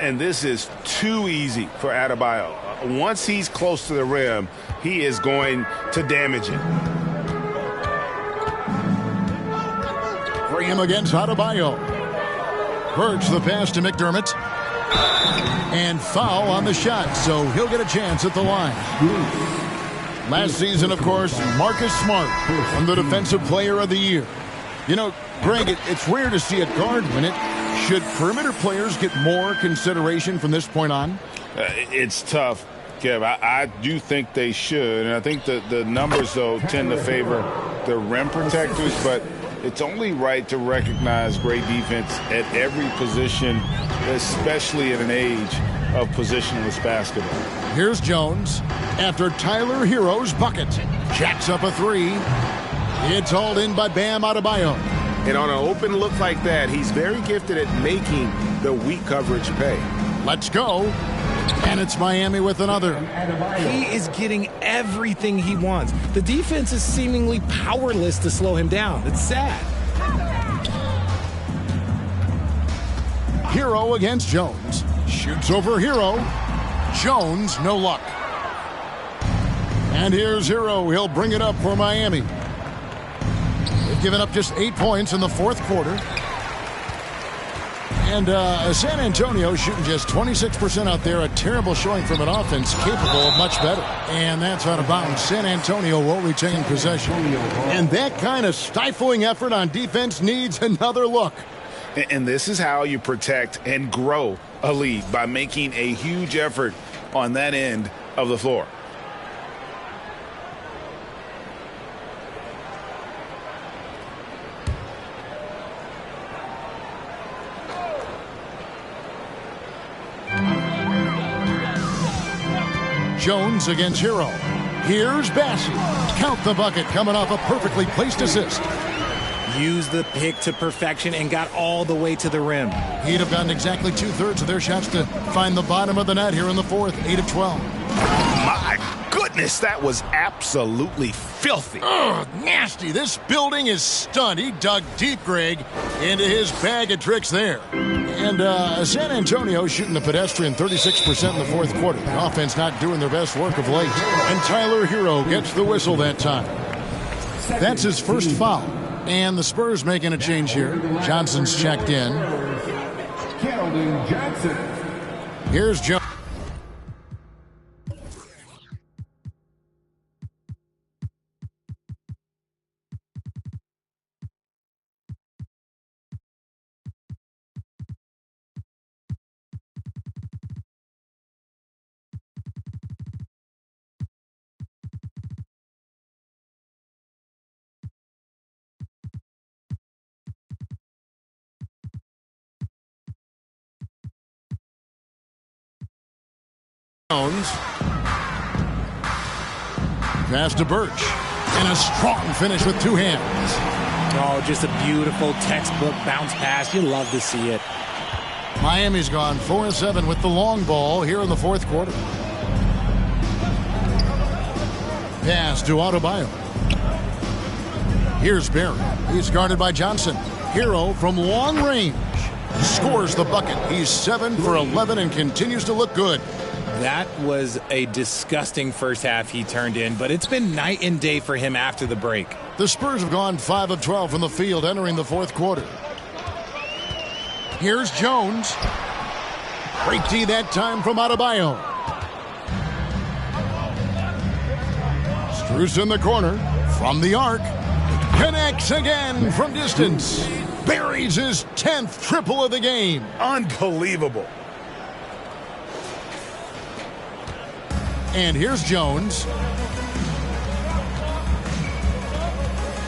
And this is too easy for Adebayo. Once he's close to the rim, he is going to damage it. Graham against Adebayo. Birch the pass to McDermott. And foul on the shot, so he'll get a chance at the line. Last season, of course, Marcus Smart won the Defensive Player of the Year. You know, Greg, it's rare to see a guard win it. Should perimeter players get more consideration from this point on? It's tough, Kev. I do think they should. And I think the numbers, though, tend to favor the rim protectors. But it's only right to recognize great defense at every position, especially at an age of positionless basketball. Here's Jones after Tyler Hero's bucket. Jacks up a 3. It's hauled in by Bam Adebayo. And on an open look like that, he's very gifted at making the weak coverage pay. Let's go. And it's Miami with another. He is getting everything he wants. The defense is seemingly powerless to slow him down. It's sad. Hero against Jones. Shoots over Hero. Jones, no luck. And here's Hero. He'll bring it up for Miami. They've given up just 8 points in the fourth quarter. And San Antonio shooting just 26% out there. A terrible showing from an offense capable of much better. And that's out of bounds. San Antonio will retain possession. And that kind of stifling effort on defense needs another look. And this is how you protect and grow a lead, by making a huge effort on that end of the floor. Jones against Hero. Here's Bassey. Count the bucket coming off a perfectly placed assist. Used the pick to perfection and got all the way to the rim. He'd have gotten exactly 2/3 of their shots to find the bottom of the net here in the fourth. 8 of 12. My goodness, that was absolutely filthy. Ugh, nasty. This building is stunned. He dug deep, Greg, into his bag of tricks there. And San Antonio shooting the pedestrian 36% in the fourth quarter. The offense not doing their best work of late. And Tyler Hero gets the whistle that time. That's his first foul. And the Spurs making a change here. Johnson's checked in. Here's Jones. Pass to Birch. And a strong finish with 2 hands. Oh, just a beautiful textbook bounce pass. You love to see it. Miami's gone 4-7 with the long ball here in the fourth quarter. Pass to Adebayo. Here's Barry. He's guarded by Johnson. Hero from long range. Scores the bucket. He's 7 for 11 and continues to look good. That was a disgusting first half he turned in, but it's been night and day for him after the break. The Spurs have gone 5 of 12 from the field entering the fourth quarter. Here's Jones. Great D that time from Adebayo. Strus in the corner. From the arc. Connects again from distance. Buries his 10th triple of the game. Unbelievable. And here's Jones.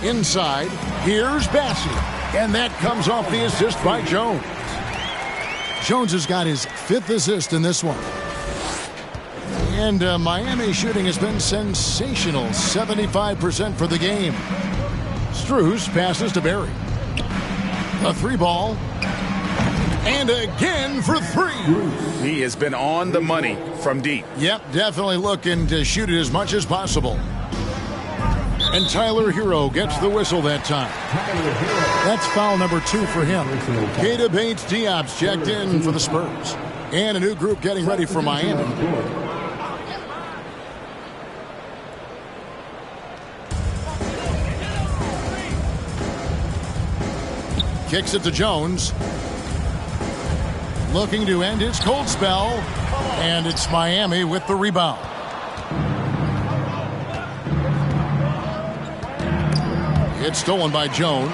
Inside, here's Bassey. And that comes off the assist by Jones. Jones has got his 5th assist in this one. And Miami shooting has been sensational, 75% for the game. Strus passes to Barry. A 3-ball. And again for 3. He has been on the money from deep. Yep, definitely looking to shoot it as much as possible. And Tyler Hero gets the whistle that time. That's foul number 2 for him. Keita Bates-Diop's checked in for the Spurs. And a new group getting ready for Miami. Kicks it to Jones. Looking to end his cold spell. And it's Miami with the rebound. It's stolen by Jones.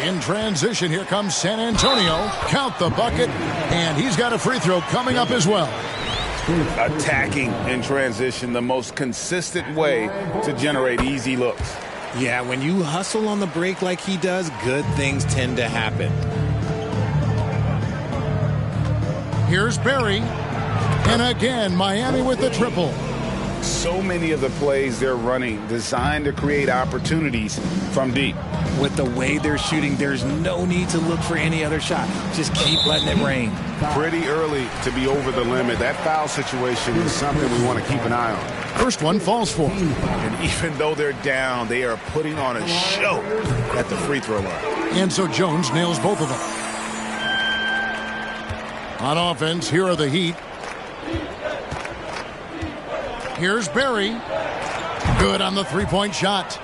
In transition, here comes San Antonio. Count the bucket. And he's got a free throw coming up as well. Attacking in transition, the most consistent way to generate easy looks. Yeah, when you hustle on the break like he does, good things tend to happen. Here's Barry. And again, Miami with the triple. So many of the plays they're running designed to create opportunities from deep. With the way they're shooting, there's no need to look for any other shot. Just keep letting it rain. Pretty early to be over the limit. That foul situation is something we want to keep an eye on. First one falls for. And even though they're down, they are putting on a show at the free throw line. And so Jones nails both of them. On offense, here are the Heat. Here's Barry. Good on the 3-point shot.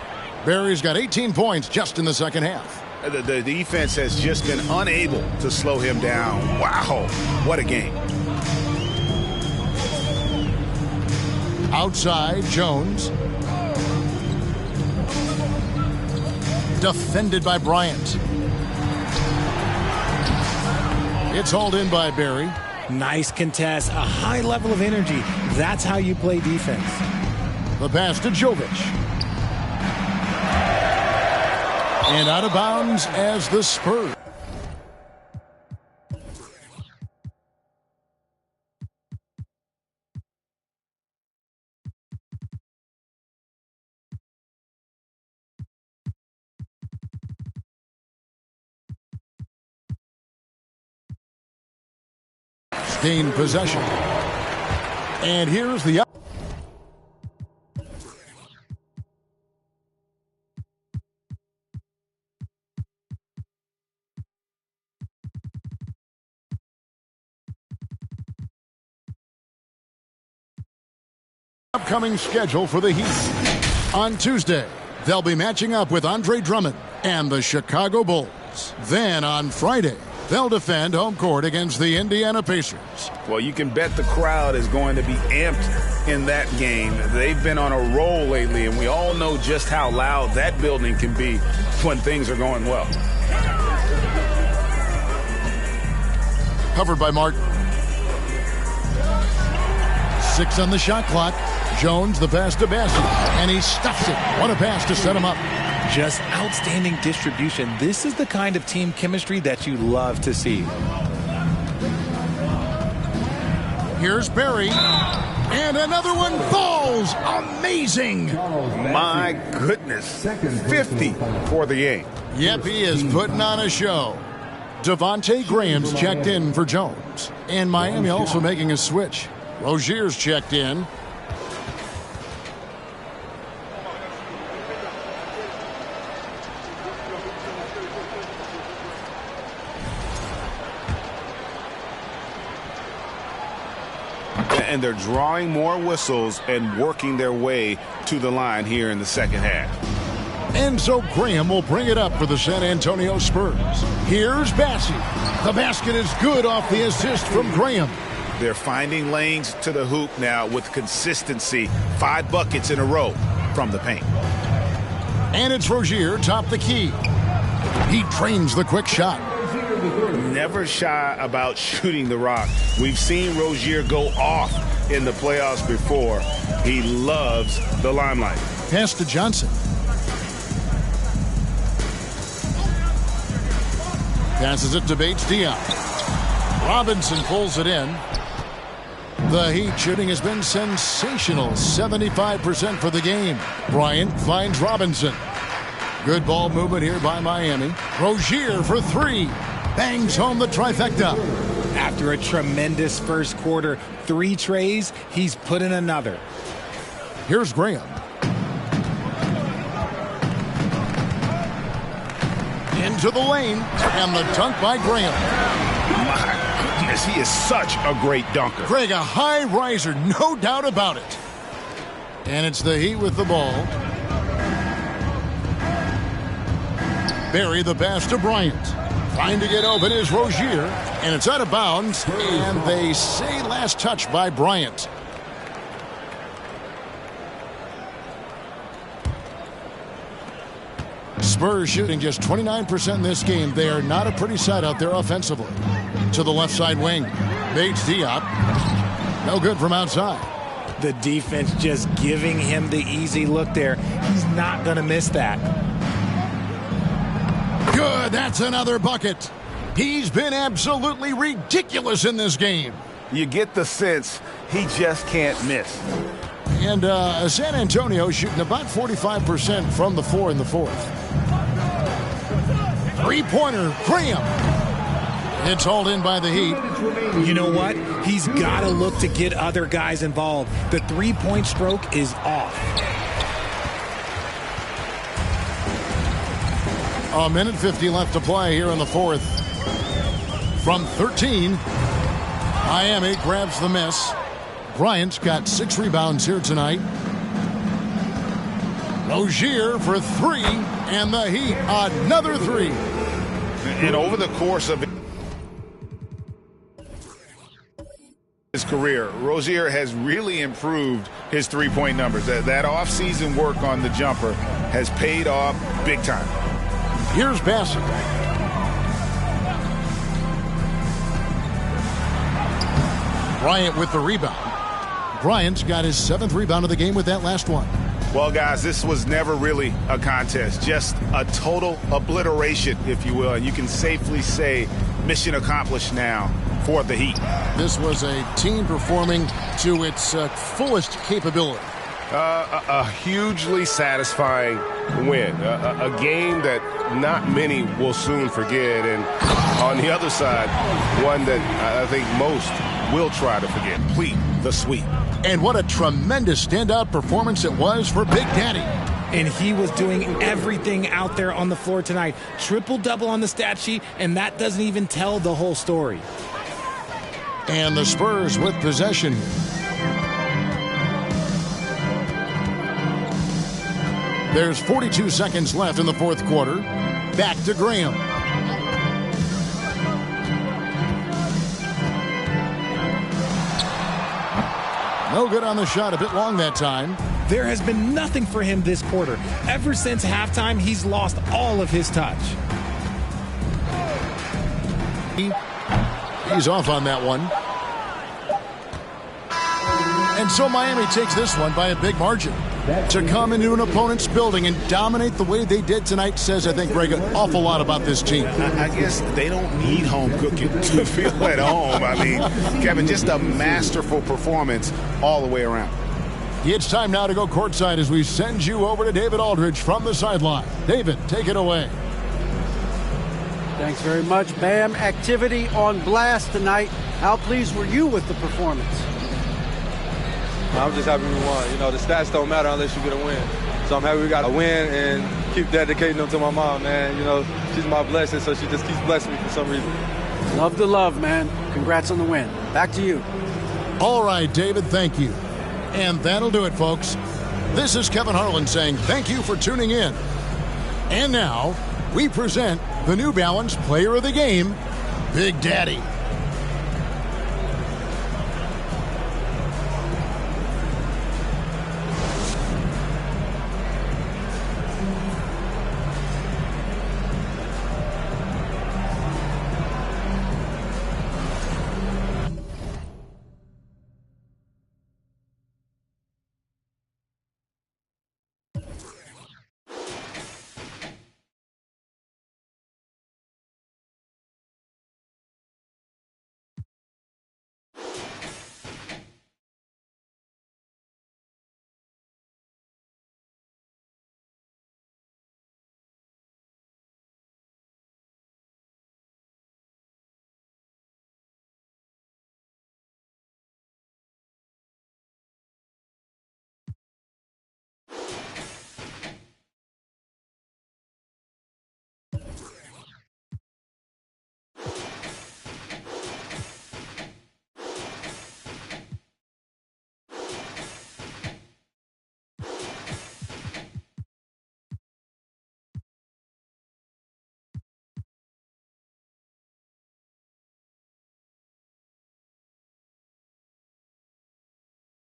Barry's got 18 points just in the second half. The defense has just been unable to slow him down. Wow, what a game. Outside, Jones. Defended by Bryant. It's hauled in by Barry. Nice contest, a high level of energy. That's how you play defense. The pass to Jovic. And out of bounds as the Spurs. Gain possession. And here's the upcoming schedule for the Heat. On Tuesday, they'll be matching up with Andre Drummond and the Chicago Bulls. Then on Friday, they'll defend home court against the Indiana Pacers. Well, you can bet the crowd is going to be amped in that game. They've been on a roll lately, and we all know just how loud that building can be when things are going well. Covered by Martin. 6 on the shot clock. Jones, the pass to Bassey, and he stuffs it. What a pass to set him up. Just outstanding distribution. This is the kind of team chemistry that you love to see. Here's Barry. And another one falls. Amazing. My goodness. 50 for the game. Yep, he is putting on a show. Devontae Graham's checked in for Jones. And Miami also making a switch. Rozier's checked in. And they're drawing more whistles and working their way to the line here in the second half. And so Graham will bring it up for the San Antonio Spurs. Here's Bassey. The basket is good off the assist from Graham. They're finding lanes to the hoop now with consistency. 5 buckets in a row from the paint. And it's Rozier top the key. He trains the quick shot. never shy about shooting the rock. We've seen Rozier go off in the playoffs before. He loves the limelight. Pass to Johnson. Passes it to Bates-Diop. Robinson pulls it in. The Heat shooting has been sensational. 75% for the game. Bryant finds Robinson. Good ball movement here by Miami. Rozier for three. Bangs home the trifecta. After a tremendous first quarter, 3 trays, he's put in another. Here's Graham. Into the lane, and the dunk by Graham. My goodness, he is such a great dunker. Greg, a high riser, no doubt about it. And it's the Heat with the ball. Barry the pass to Bryant. Trying to get open is Rozier, and it's out of bounds, and they say last touch by Bryant. Spurs shooting just 29% in this game. They are not a pretty sight out there offensively. To the left side wing. Bates-Diop. No good from outside. The defense just giving him the easy look there. He's not going to miss that. Good. That's another bucket. He's been absolutely ridiculous in this game. You get the sense he just can't miss. And San Antonio shooting about 45% from the floor in the fourth. Three-pointer, Graham. It's hauled in by the Heat. You know what? He's got to look to get other guys involved. The three-point stroke is off. A minute 50 left to play here in the fourth. From 13, Miami grabs the miss. Bryant's got 6 rebounds here tonight. Rozier for 3, and the Heat another 3. And over the course of his career, Rozier has really improved his three-point numbers. That off-season work on the jumper has paid off big time. Here's Bassett. Bryant with the rebound. Bryant's got his 7th rebound of the game with that last one. Well, guys, this was never really a contest. Just a total obliteration, if you will. And you can safely say mission accomplished now for the Heat. This was a team performing to its fullest capability. A hugely satisfying win. A game that not many will soon forget. And on the other side, one that I think most will try to forget. Complete the sweep. And what a tremendous standout performance it was for Big Daddy. And he was doing everything out there on the floor tonight. Triple-double on the stat sheet, and that doesn't even tell the whole story. And the Spurs with possession. There's 42 seconds left in the fourth quarter. Back to Graham. No good on the shot, a bit long that time. There has been nothing for him this quarter. Ever since halftime, he's lost all of his touch. He's off on that one. And so Miami takes this one by a big margin. To come into an opponent's building and dominate the way they did tonight says, I think, Greg, an awful lot about this team. I guess they don't need home cooking to feel at home. I mean, Kevin, just a masterful performance all the way around. It's time now to go courtside as we send you over to David Aldridge from the sideline. David, take it away. Thanks very much, Bam. Activity on blast tonight. How pleased were you with the performance? I'm just happy we won. You know, the stats don't matter unless you get a win. So I'm happy we got a win and keep dedicating them to my mom, man. You know, she's my blessing, so she just keeps blessing me for some reason. Love the love, man. Congrats on the win. Back to you. All right, David, thank you. And that'll do it, folks. This is Kevin Harlan saying thank you for tuning in. And now, we present the New Balance Player of the Game, Big Daddy.